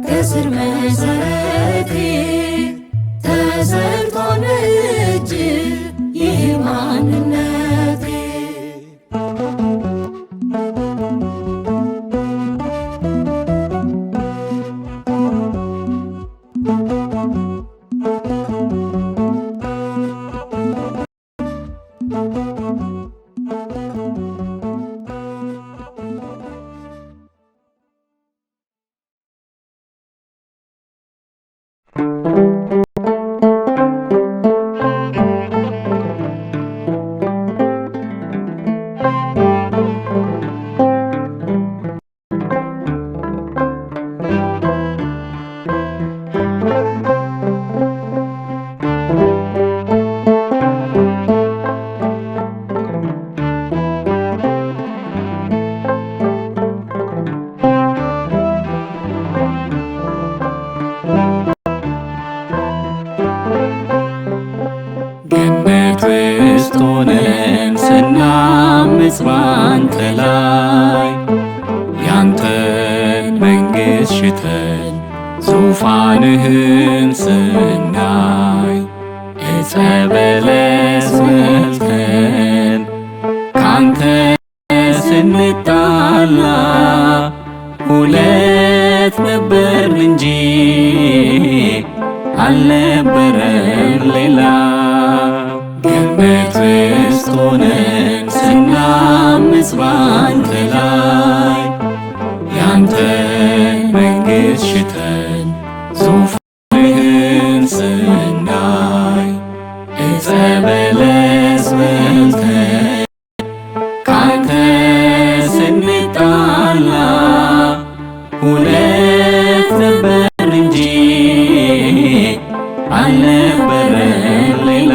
ከስር መሰረቴ ተዘርቷል በእጅህ ይህ ማንነቴ ገነት ውስጥ ሆነን ስናምፅ ባንተ ላይ ያንተን መንግሥት ሽተን ዙፋንህን ስናይ ዕፀ በለስ በልተን ካንተ ስንጣላ ሁለት ነበርን እንጂ አልነበረም ሌላ። ገነት ውስጥ ሆነን ስናምፅ ባንተ ላይ ያንተን መንግሥት ሽተን ዙፋንህን ስናይ ዕፀ በለስ በልተን ካንተ ስንጣላ ሁለት ነበርን እንጂ አልነበረም ሌላ።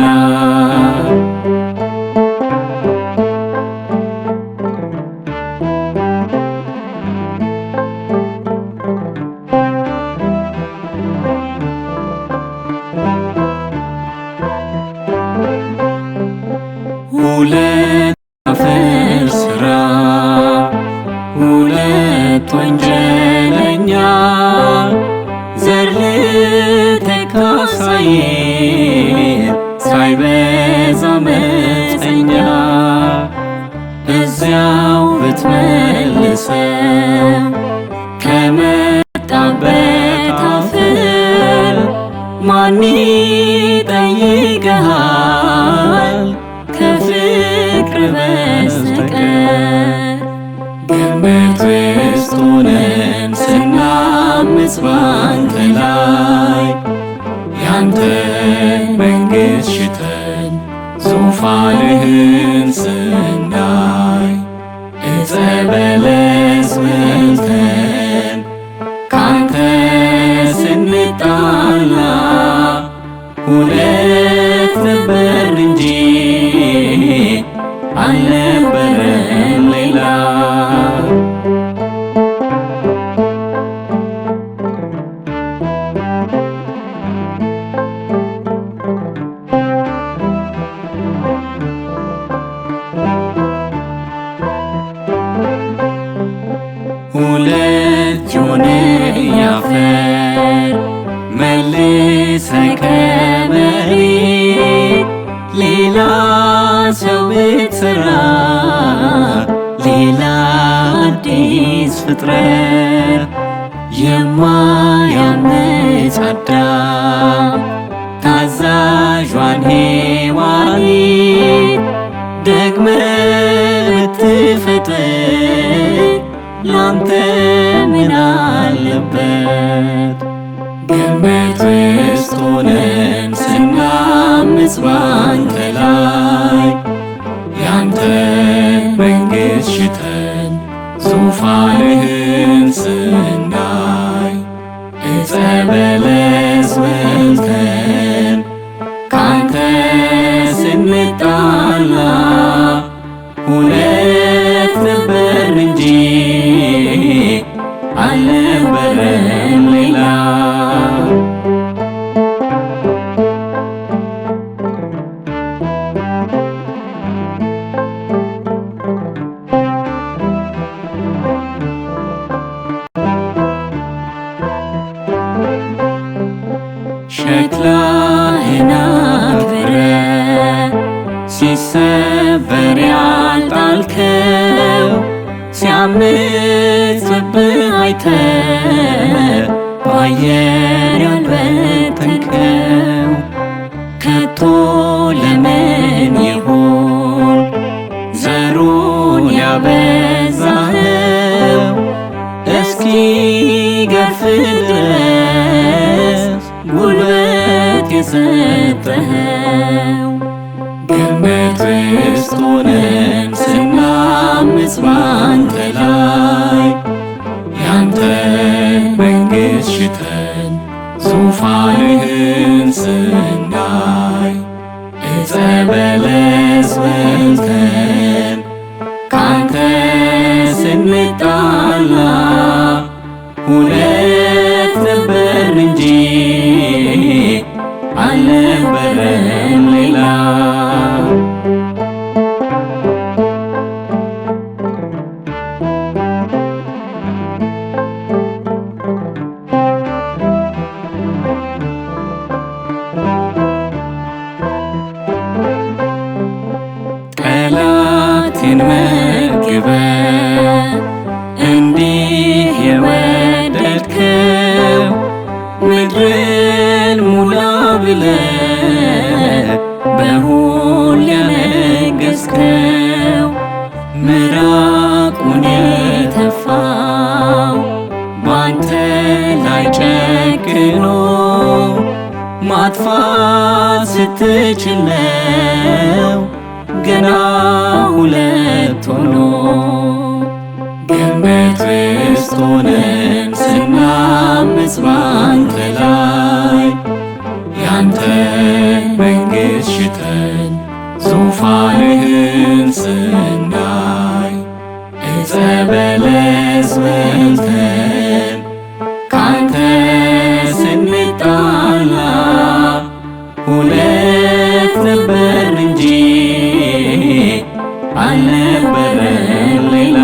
ሁለት አፈር ሥራ ሁለት ወንጀለኛ ዘር ልተካ ሳይል ሳይበዛ ማን ይጠይቅሃል ከፍቅር በስተቀር? ግንብት ውስጥ ሆነን ስናምፅ ባንተ ላይ ያንተን መንግሥት ሽተን ዙፋንህን ስናይ ዕፀ በለስ በልተን ካንተ ስንጣላ ሁለት ነበርን እንጂ አልነበረም ሌላ። ሁለት የሆነ ያፈር መልሰህ ከመሬት ሌላ ሰው ብትሠራ ሌላ አዲስ ፍጥረት የማያምፅ አዳም ታዛዧን ሔዋንን ደግመህ ብትፈጥር ላንተ ምን አለበት? ግንብት ውስጥ ሆነን ስናምፅ ባንተ ላይ ያንተን መንግሥት ሽተን ዙፋንህን ስናይ ዕፀ በለስ በልተን ካንተ ስንጣላ ሁለት ነበርን እንጂ አልነበረም ሌላ። ሸክላህን አክብረህ ሲሰበር ያልጣልከው ሲያምፅብህ አይተህ በአየር ያልበተንከው ከቶ ለምን ይሆን ዘሩን ያበዛኸው? እስኪገርፍ ድረስ ጉልበት የሰጠኸው ግንብት ውስጥ ሆነን ስናምፅ ባንተ ላይ ያንተን መንግሥት ሽተን ዙፋንህን ስናይ ዕፀ በለስ በልተን ካንተ ስንጣላ ሁለት ነበርን እንጂ አልነበረም ሌላ። ጠላቴን መግበህ እንዲህ የወደድከው ምድርን ሙላ ብለህ በሁሉ ያነገሥከው ምራቁን የተፋው ባንተ ላይ ጨክኖ ማጥፋት ስትችል ነው ገና ሁለት ሆኖ። ግንብት ውስጥ ሆነን ስናምፅ ባንተ ላይ ያንተን መንግሥት ሽተን ዙፋንህን ስናይ ዕፀ በለስ በልተን ካንተ ስንጣላ ሁለት ነበርን እንጂ አልነበረም ሌላ።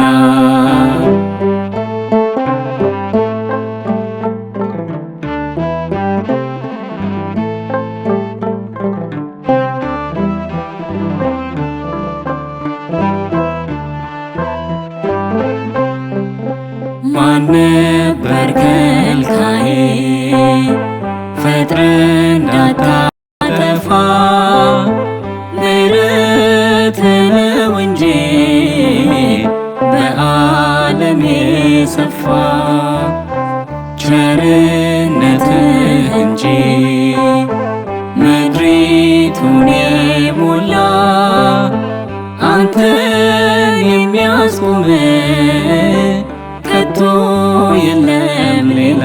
ማን ነበር ከልካዬ ፈጥረ እንዳታጠፋ ምሕረት ነው እንጂ በዓለም የሰፋ ቸርነትህ እንጂ ምድሪቱን የሞላ አንተን የሚያስቆም ከቶ የለም ሌላ።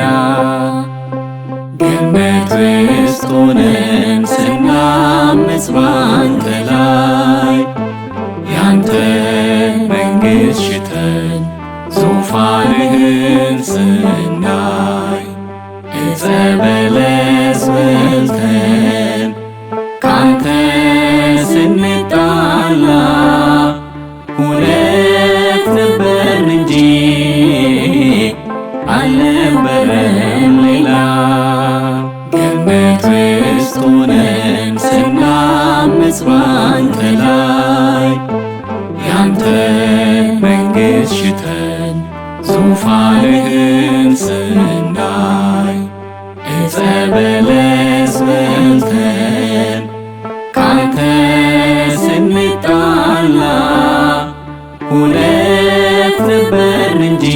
ገነት ውስጥ ሆነን ስናምፅ ባንተ ላይ ያንተን መንግሥት ሽተን ዙፋንህን ስናይ ዕፀ በለስ በልተን ካንተ ስንጣላ ሁለት ነበርን እንጂ አልነበረም ሌላ። ገነት ውስጥ ሆነን ስናምፅ ባንተ ላይ ያንተን መንግሥት ሽተን ዙፋንህን ስናይ ዕፀ በለስ በልተን ካንተ ስንጣላ ሁለት ነበርን እንጂ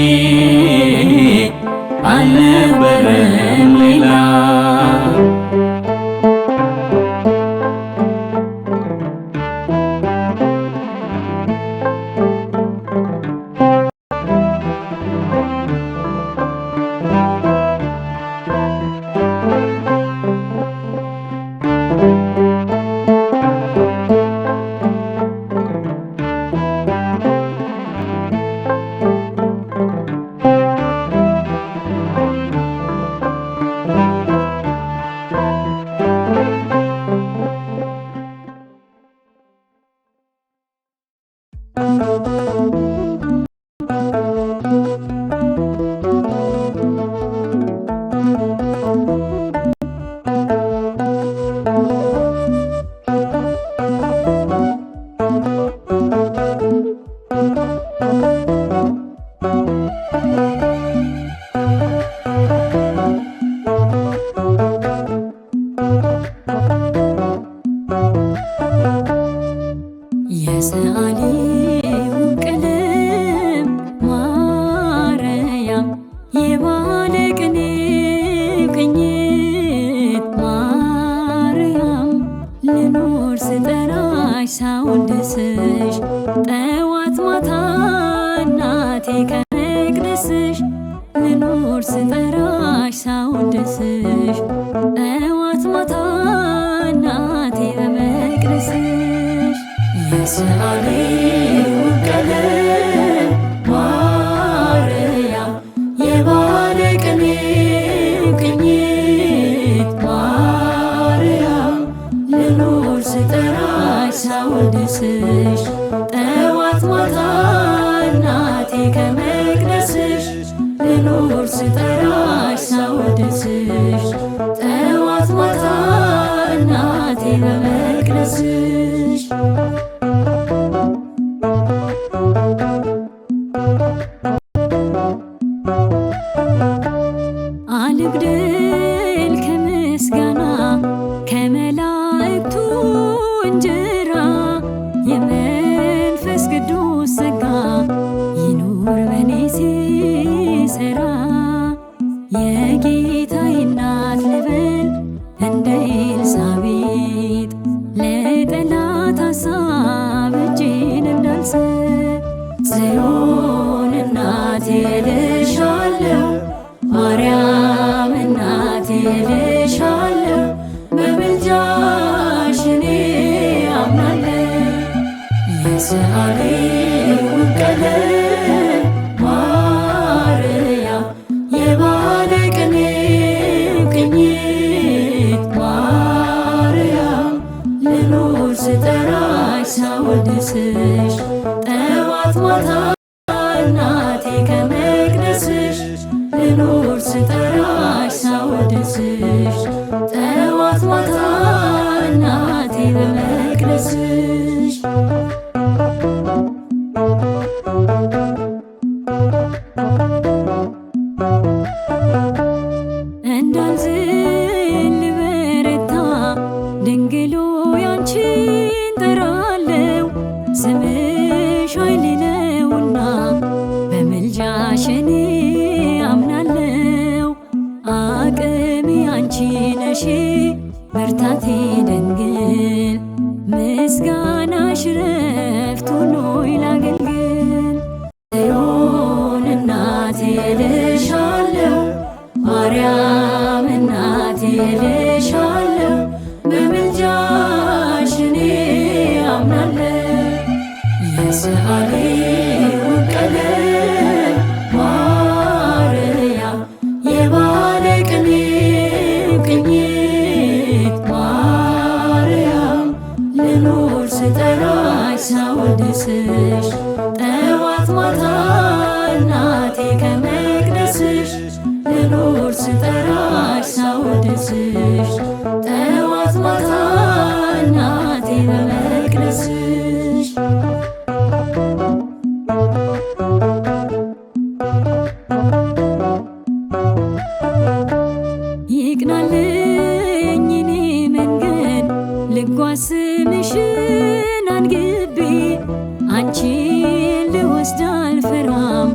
አልነበረም ሌላ። የሰዓሊው ቀለም ማርያም የባለቅኔው ቅኝት ማርያም ልኖር ስጠራሽ ሳወድስሽ ጠዋት ማታ እናቴ ከመቅደስሽ ልኖር ስጠራሽ ሳወድስሽ ጠዋት ማታ እናቴ በመቅደስሽ የሰዓሊው ቀለም ማርያም የባለቅኔው ቅኝት ማርያም ልኖር ስጠራሽ ሳወድስሽ ጠዋት ማታ እናቴ ከመቅደስሽ ልኖር ስጠራሽ ሳወድስሽ ጠዋት ማታ እናቴ በመቅደስሽ አልጉደል ከምስጋና ከመላእክቱ እንጀራ የመንፈስ ቅዱስ ጸጋ ይኑር በኔ ሲሰራ የጌታዬ እናት ልበል እንደ ኤልሳቤጥ ለጠላት ሐሳብ እጄን እንዳልሰጥ ጽዮን እናቴ እልሻለሁ ማርያም እናቴ እልሻለሁ በምልጃሽ እኔ አምናለሁ። የሰዓሊው ቀለም ማርያም የባለቅኔው ቅኝት ማርያም ልኖር ስጠራሽ ሳወድስሽ ጠዋት ማታ እናቴ ከመቅደስሽ ልኖር ስጠራሽ ሳወድስሽ ጠዋት ማታ እናቴ በመቅደስሽ እንዳልዝል አቅሜ አንቺ ነሽ ብርታቴ ድንግል ምስጋናሽ ረፍት ሆኖኝ ላገልግል። ጽዮን እናቴ እልሻለሁ ማርያም እናቴ እልሻለሁ በምልጃሽ እኔ አምናለሁ። የሰዓሊው ቀለም ማርያም የባለቅኔው ቅኝት ማርያም ልኖር ስጠራሽ ሳወድስሽ ጠዋት ማታ እናቴ ከመቅደስሽ ልኖር ስጠራሽ ሳወድስሽ ጠዋት ማታ እናቴ በመቅደስሽ። ይቅናልኝ እኔ መንገድ ልጓዝ ስምሽን አንግቤ አንቺን ልወስድ አልፈራም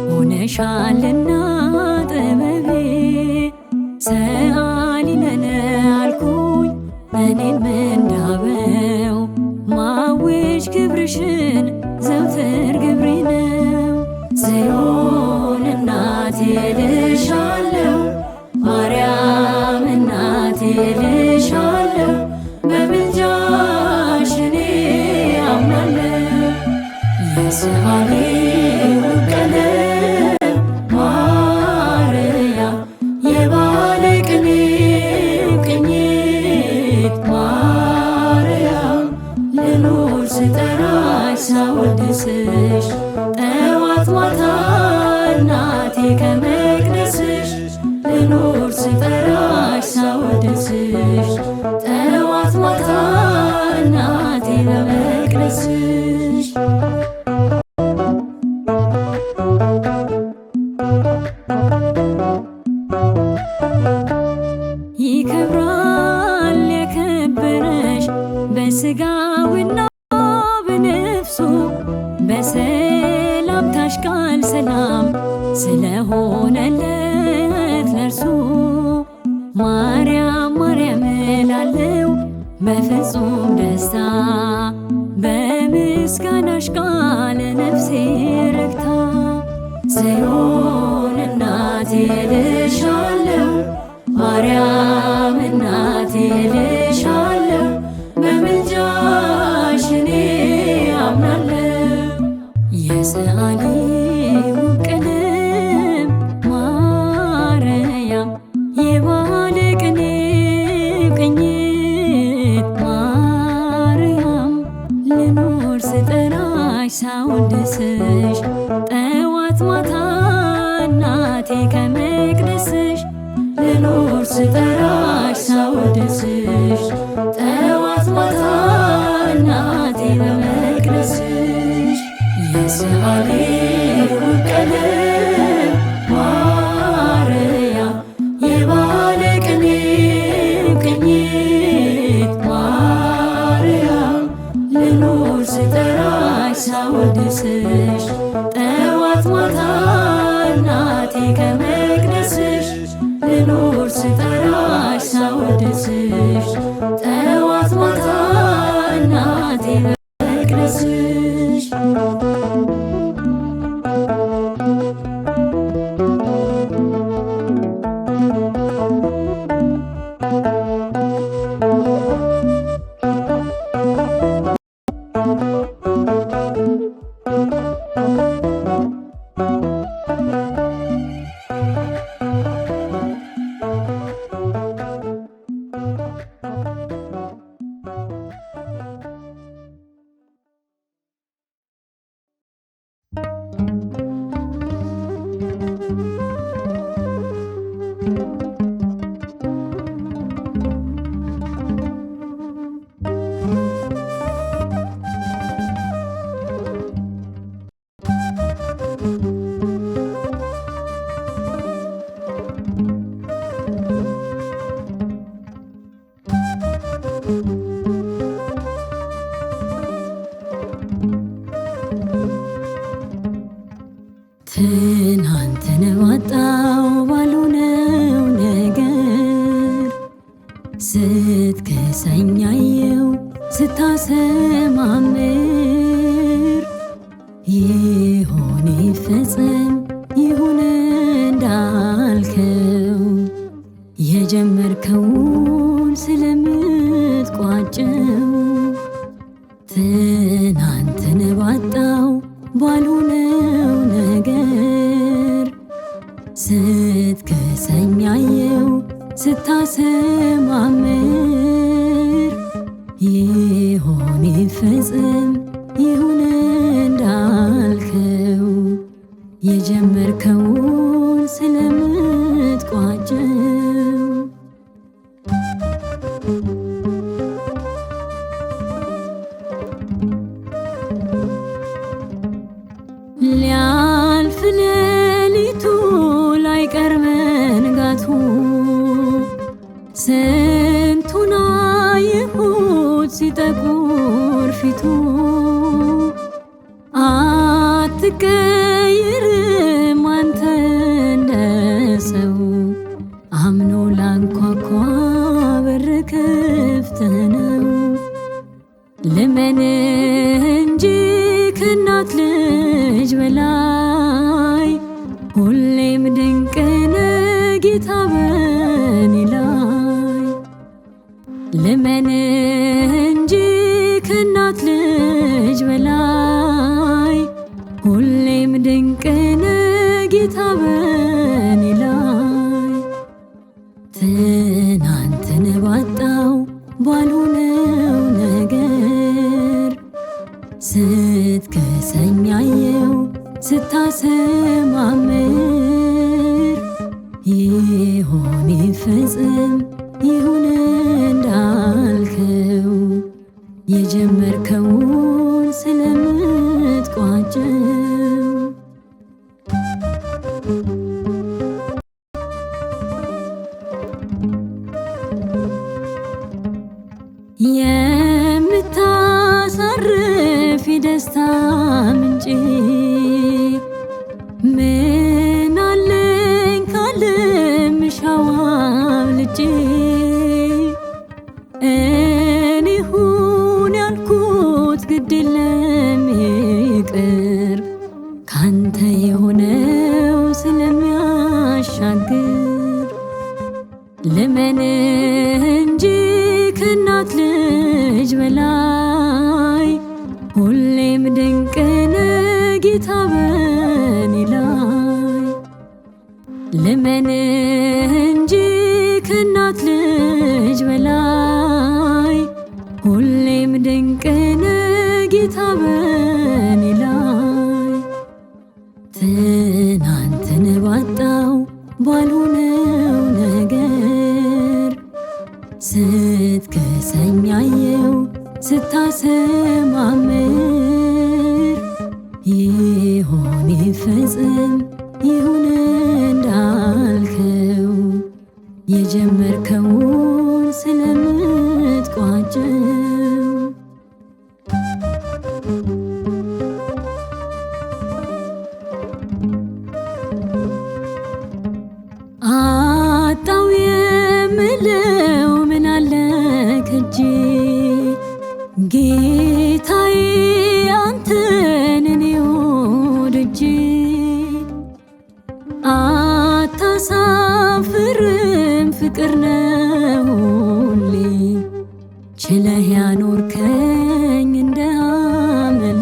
ሆነሻልና ጥበቤ። ሰአሊ ነነ አልኩኝ እኔም እንዳበው ማወጅ ክብርሽን ዘውትር ግብሬ ነው። ጽዮን እናቴ እልሻለሁ ማርያም እናቴ እልሻለሁ በምልጃሽ እኔ አምናለሁ። የሰዓሊው ቀለም ማርያም የባለቅኔው ቅኝት ማርያም ልኖር ስጠራሽ ሳወድስሽ ጠዋት ማታ እናቴ ከመቅደስሽ ልኖር ስጠራሽ ሳወድስሽ ጠዋት ማታ እናቴ በመቅደስሽ። ይከብራል የከበረሽ በሥጋውና በነፍሱ በሰላምታሽ ቃል ሰላም ስለሆነለት ለርሱ ማርያም ማርያም እላለው በፍጹም ደስታ በምስጋናሽ ቃል ነፍሴ ረክታ። ጽዮን እናቴ እልሻለሁ ማርያም እናቴ እልሻለሁ በምልጃሽ እኔ አምናለሁ። የሰዓሊው ቀለም ማርያም የባለቅኔው ቅኝት ማርያም ልኖር ስጠራሽ ሳወድስሽ ጠዋት ማታ እናቴ ከመቅደስሽ ልኖር ስጠራሽ ሳወድስሽ ጠዋት ማታ እናቴ በመቅደስሽ። የሰዓሊው ቀለም ማርያም የባለቅኔው ቅኝት ማርያም ልኖር ስጠራሽ ሳወድስሽ ጠዋት ማታ እናቴ ከመቅደስሽ ልኖር ስጠራሽ ሳወድስሽ ጠዋት ማታ እናቴ በመቅደስሽ። ስትከሰኝ አየው ስታሰማምር ይሁን ይፈጸም ይሁን እንዳልከው የጀመርከውን ስለምትቋጨው ትናንትን ባጣው ባልሆነው ነገር ስትከሰኝ አየው ስታሰማምር ይሁን ይፈጸም ይሁን እንዳልከው የጀመርከውን ስለምትቋጨው ሊያልፍ ሌሊቱ ላይቀር መንጋቱ ስንቱን አየሁት ሲጠቁር ፊቱ አትቀይርም አንተ እንደ ሰው አምኖ ላንኳኳ በር ክፍት ነው። ልመንህ እንጂ ከእናት ልጅ በላይ ሁሌም ድንቅ ነህ ጌታ በኔ ላይ። ልመንህ እንጂ ከእናት ልጅ በላይ ሁሌም ድንቅ ነህ ጌታ በኔ ላይ። ትናንትን ባጣው ባልሆነው ነገር ስትከሰኝ አየው ስታሰማምር ይሁን ይፈጸም ይሁን እንዳልከው የጀመርከውን ስለምትቋጨው የምታሳርፍ የደስታ ምንጭ ምን አለኝ ካለም ሻዋም ልጄ እኔ ሁን ያልኩት ግድ የለም ይቅር ካንተ የሆነው ስለሚያሻግር። ልመንህ እንጂ ከእናት ልጅ በላይ ሁሌም ድንቅ ነህ ጌታ በኔ ላይ። ልመንህ እንጂ ከእናት ልጅ በላይ ሁሌም ድንቅ ነህ ጌታ በኔ ላይ። ትናንትን ባጣው ባልሆነው ነገር ስትከሰኝ አየው ስታሰማምር ይሁን ይፈጸም ይሁን እንዳልከው የጀመርከውን ስለምትቋጨው አጣው የምለው ምን አለ ከጄ ጌታዬ አንተን እኔ ወድጄ። አታሳፍርም ፍቅር ነው ሁሌ ችለህ ያኖርከኝ እንደ አመሌ።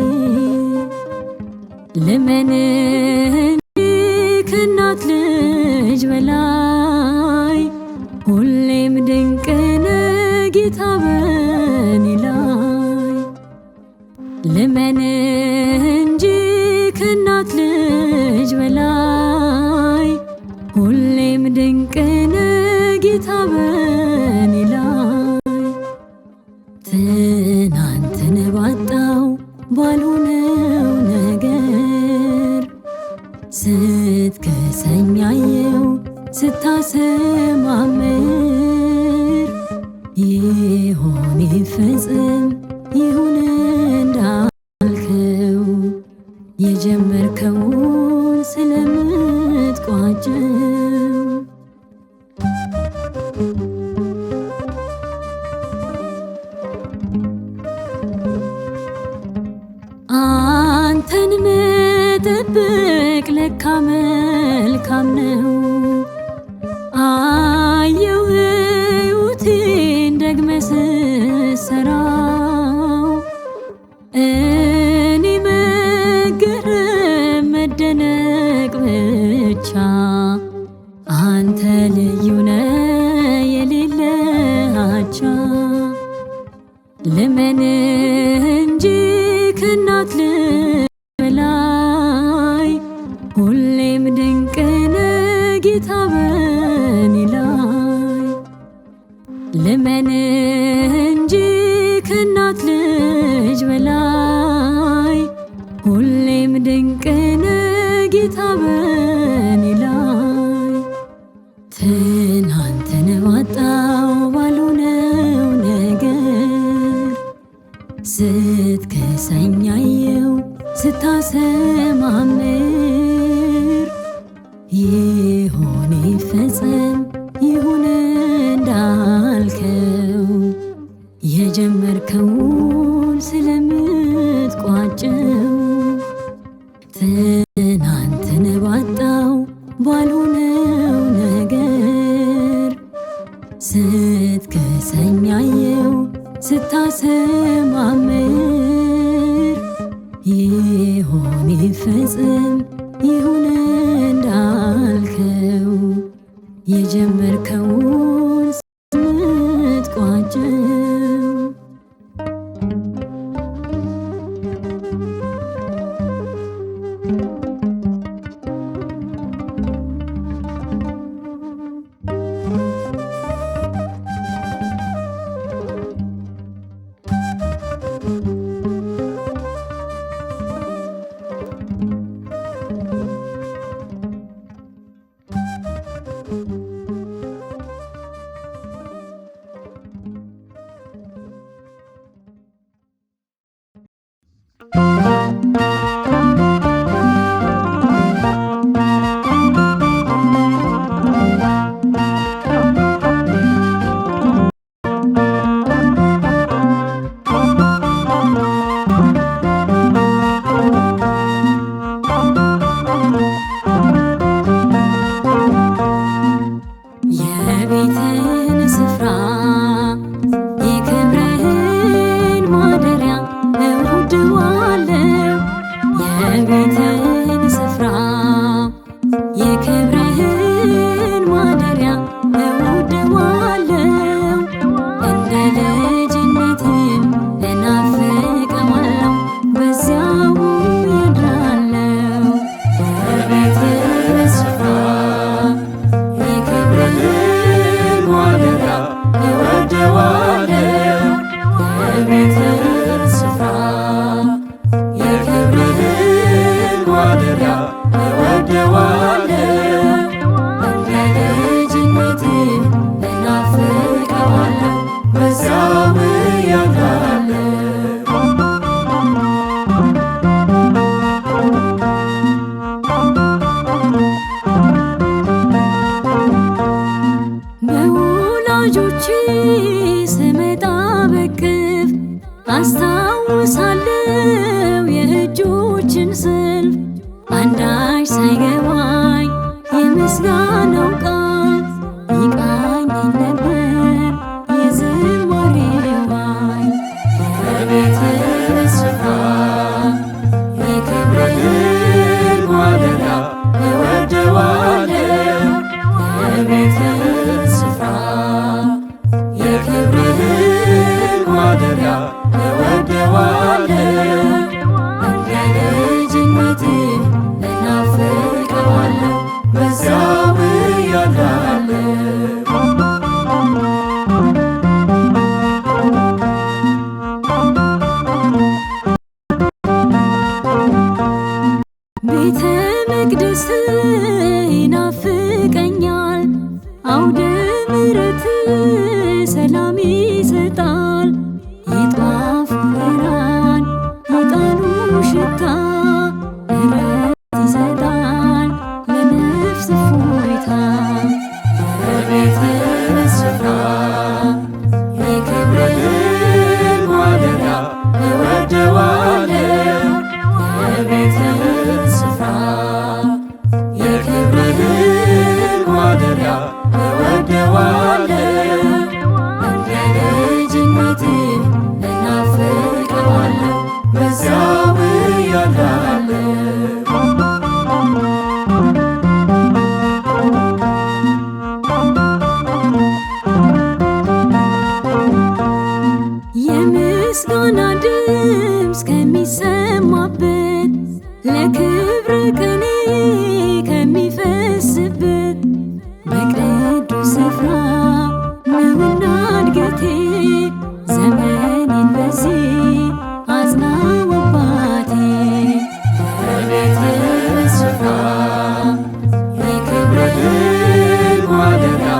ልመንህ እንጂ ከእናት ልጅ በላይ ሁሌም ድንቅ ነህ ጌታ በኔ ላይ። ልመንህ እንጂ ከእናት ልጅ በላይ ሁሌም ድንቅ ነህ ጌታ በኔ ላይ። ትናንትን ባጣው ባልሆነው ነገር ስትከሰኝ አየው ስታሰማምር ይሁን ይፈጸም ይሁን እንዳልከው የጀመርከውን ስለምትቋጨው መጠበቅ ለካ መልካም ነው። አየው ሕይወቴን ደግመህ ስትሠራው እኔ መገረም መደነቅ ብቻ አንተ ልዩ ነህ የሌለህ አቻ። ልመንህ እንጂ ከእናት ልጅ በላይ ሁሌም ድንቅ ነህ ጌታ በኔ ላይ። ልመንህ እንጂ ከእናት ልጅ በላይ ሁሌም ድንቅ ነህ ጌታ በኔ ላይ። ትናንትን ባጣው ባልሆነው ነገር ስትከሰኝ አየው ስታሰማምር ይሁን ይፈጸም ይሁን እንዳልከው የጀመርከውን ስለምትቋጨው ትናንትን ባጣው ባልሆነው ነገር ስትከሰኝ አየው ስታሰማምር ይሁን ይፈጸም ይሁን እንዳልከው የጀመርከውን ስለምትቋጨው የቤትህን ስፍራ የክብርህን ማደሪያ እወድዋለሁ። የቤትህን ስፍራ የክብርህን ማደሪያ እወድዋለሁ። እንደ ልጅነቴም እናፍቀዋለሁ በዚያው እያድራለሁ። የቤትህን ስፍራ የክብርህን ማደሪያ እወድዋለሁ። የቤትህን ስፍራ የክብርህን ማደሪያ እወድዋለሁ። እንደ ልጅነቴ እናፍቀዋለሁ በዚያው እያድራለሁ። በወላጆቼ ስመጣ በቅፍ አስታውሳለሁ የእጆችን ስልፍ አንዳች ሳይገባኝ የምስጋናው ቃል ይቃኘኝ ነበር የዝማሬው ኃይል። የቤትህን ስፍራ የክብርህን ማደሪያ እወድዋለሁ። የቤትህን ስፍራ የክብርህን ማደሪያ እወድዋለሁ። እንደ ልጅነቴ እናፍቀዋለሁ በዚያው እያድራለሁ። ቤተ መቅደስ ይናፍቀኛል። አውደ ምሕረት ሰላም ይሰጣል። የጧፉ ብርሃን የዕጣኑ ሽታ እረፍት ይሰጣል ለነፍስ እፎይታ። የቤትህን ስፍራ የክብርህን ማደሪያ እወድዋለሁ። የቤትህን ስፍራ የክብር ቅኔ ከሚፈስበት በቅዱስ ስፍራ ነውና እድገቴ ዘመኔን በዚህ አጽናው አባቴ። በቤትህ ስፍራ የክብርህን ማደሪያ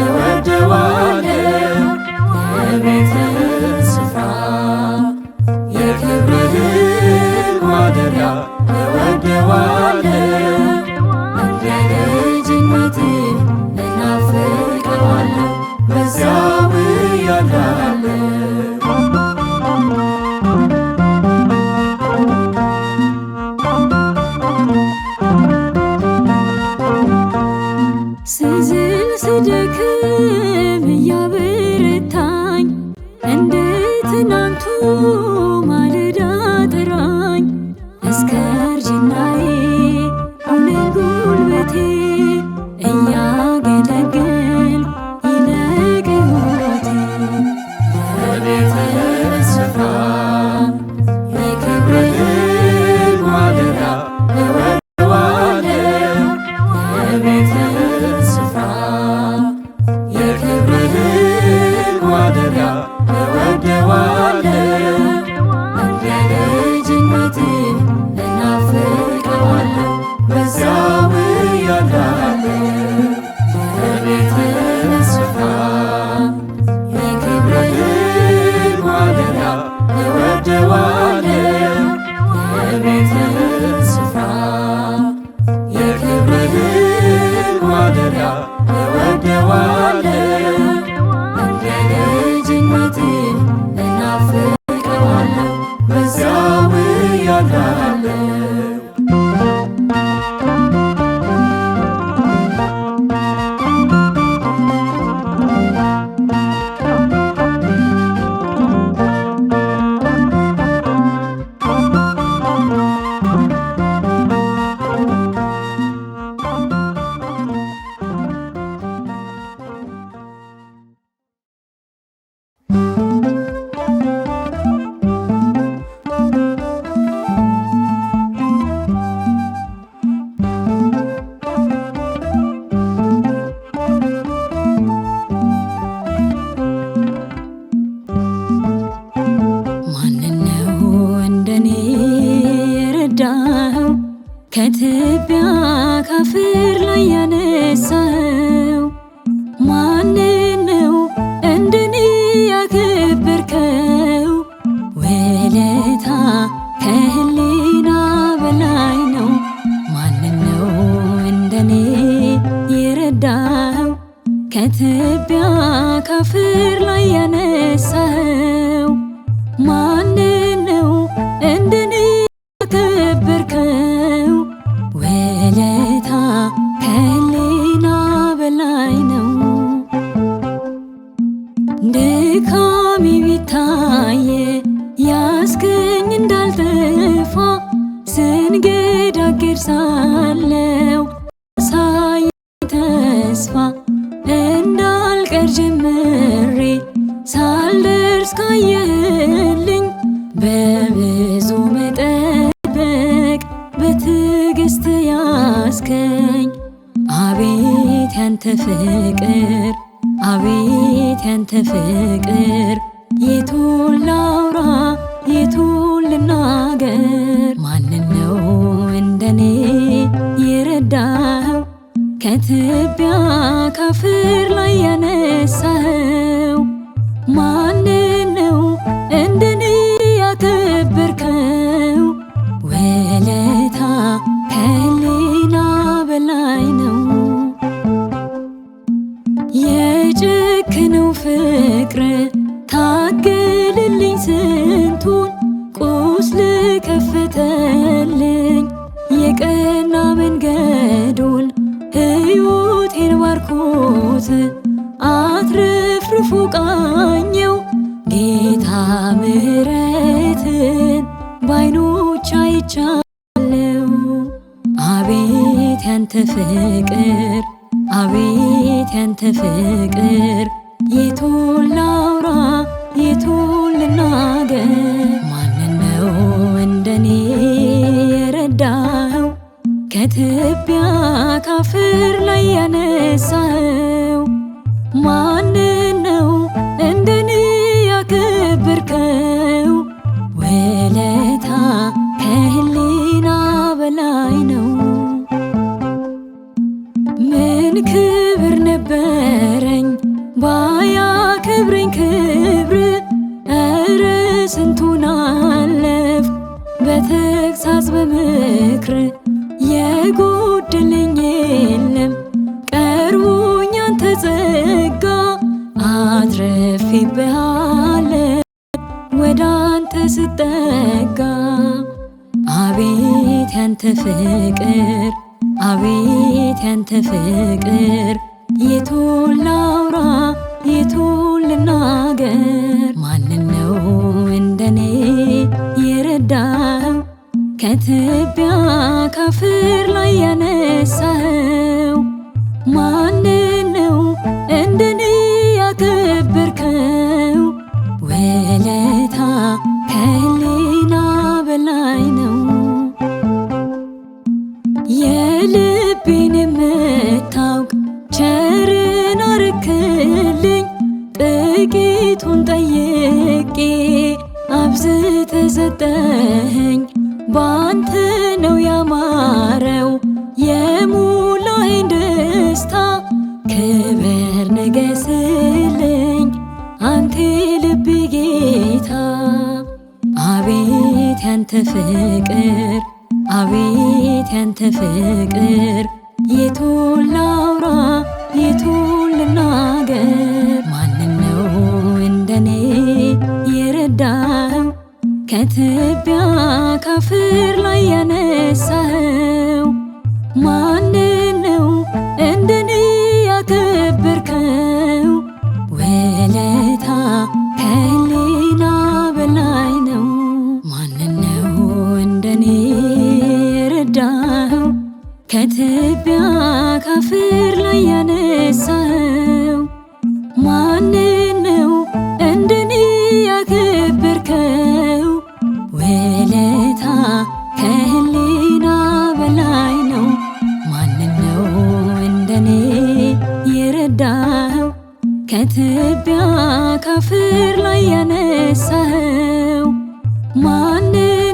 እወደዋለሁ። በቤትህ ስፍራ የክብርህን ማደሪያ እወደዋለሁ። እንደ ልጅነቴ እናፍቀዋለሁ በዚያው እያለሁ። ስዝል ስደክም እያበረታኝ እንደ ትናንቱ ማለዳ ጥራኝ። እስከ እርጅናዬ ሆነኝ ጉልበቴ እያገለግል ይለቅ ሕይወቴ። በቤትህ ስፍራ የክብርህን ማደሪያ እወደዋለሁ። በቤትህ ስፍራ የክብርህን ማደሪያ እወደዋለሁ። እንደ ልጅነቴ እናፍቀዋለሁ በዚያው እያለሁ። በቤትህ ስፍራ የክብርህን ማደሪያ እወደዋለሁ። በቤትህ ስፍራ የክብርህን ማደሪያ እወደዋለሁ። እንደ ልጅነቴ እናፍቀዋለሁ በዚያው እያለሁ። ማንነው እንደኔ የረዳኸው ከትቢያ ካፈር ላይ ያነሳኸው? ማንነው እንደኔ ያከበርከው? ውለታ ከህሊና በላይ ነው። ማንነው እንደኔ የረዳኸው ከትቢያ ካፈር ላይ ያነሳኸው? ማንነው እንደኔ ያከበርከው? ውለታ ከህሊና በላይ ነው። ድካሜ ቢታይ ያስገኝ እንዳልጠፋ ስንገዳገድ ሳለው ሳይ ተስፋ እንዳልቀር ጀምሬ ሳልደርስ ካየህልኝ በብዙ መጠበቅ በትዕግስት ያስከኝ። አቤት ያንተ ፍቅር አቤት ያንተ ፍቅር የቱን ላውራ የቱን ልናገር? ማንነው እንደኔ የረዳኸው ከትቢያ ካፈር ላይ ያነሳኸው? ማንነው እንደኔ ያከበርከው? ውለታ ከህሊና በላይ ነው። የጨከነው ፍቅር ታገልልኝ ስንቱን ቁስል ከፈተልኝ የቀና መንገዱን ሕይወቴን ባርኮት አትረፍርፎ ቃኘው ጌታ ምሕረትን ባይኖች አይቻለው። አቤት ያንተ ፍቅር አቤት ያንተ ፍቅር የቱን ላውራ የቱን ልናገር? ማንነው እንደኔ የረዳ ከትቢያ ካፈር ላይ ያነሳኸው ማንን ነው እንደኔ ያከበርከው? ውለታ ከህሊና በላይ ነው። ምን ክብር ነበረኝ ባያከብረኝ ክብር፣ ኧረ ስንቱን አለፍኩ በተግሳጽ በምክር። የጎደለኝ የለም ቀርቦኝ ያንተ ጸጋ፣ አትርፌብሃለሁ ወደ አንተ ስጠጋ። አቤት ያንተ ፍቅር፣ አቤት ያንተ ፍቅር፣ የቱን ላውራ የቱን ልናገር? ማንን ነው እንደኔ የረዳኸው? ከትቢያ ካፈር ላይ ያነሳኸው ማንን ነው እንደኔ ያከበርከው? ውለታ ከህሊና በላይ ነው። የልቤን የምታውቅ ቸርን አረክልኝ፣ ጥቂቱን ጠይቄ አብዝተህ ሰጠኸኝ። ባንተ ነው ያማረው የሞላኸኝ ደስታ፣ ክብር ንገስልኝ አንተ ልቤ ጌታ። አቤት ያንተ ፍቅር፣ አቤት ያንተ ፍቅር፣ የቱን ላውራ የቱን ልናገር? ማንን ነው እንደኔ የረዳኸው? ከትቢያ ካፈር ላይ ያነሳኸው ማንን ነው እንደኔ ያከበርከው? ውለታ ከህሊና በላይ ነው። ማንን ነው እንደኔ የረዳኸው? ከትቢያ ካፈር ላይ ያነሳኸው ማንን ነው እንደኔ ያከበርከው? ውለታ ከህሊና በላይ ነው። ማንን ነው እንደኔ የረዳኸው? ከትቢያ ካፈር ላይ ያነሳኸው ማንን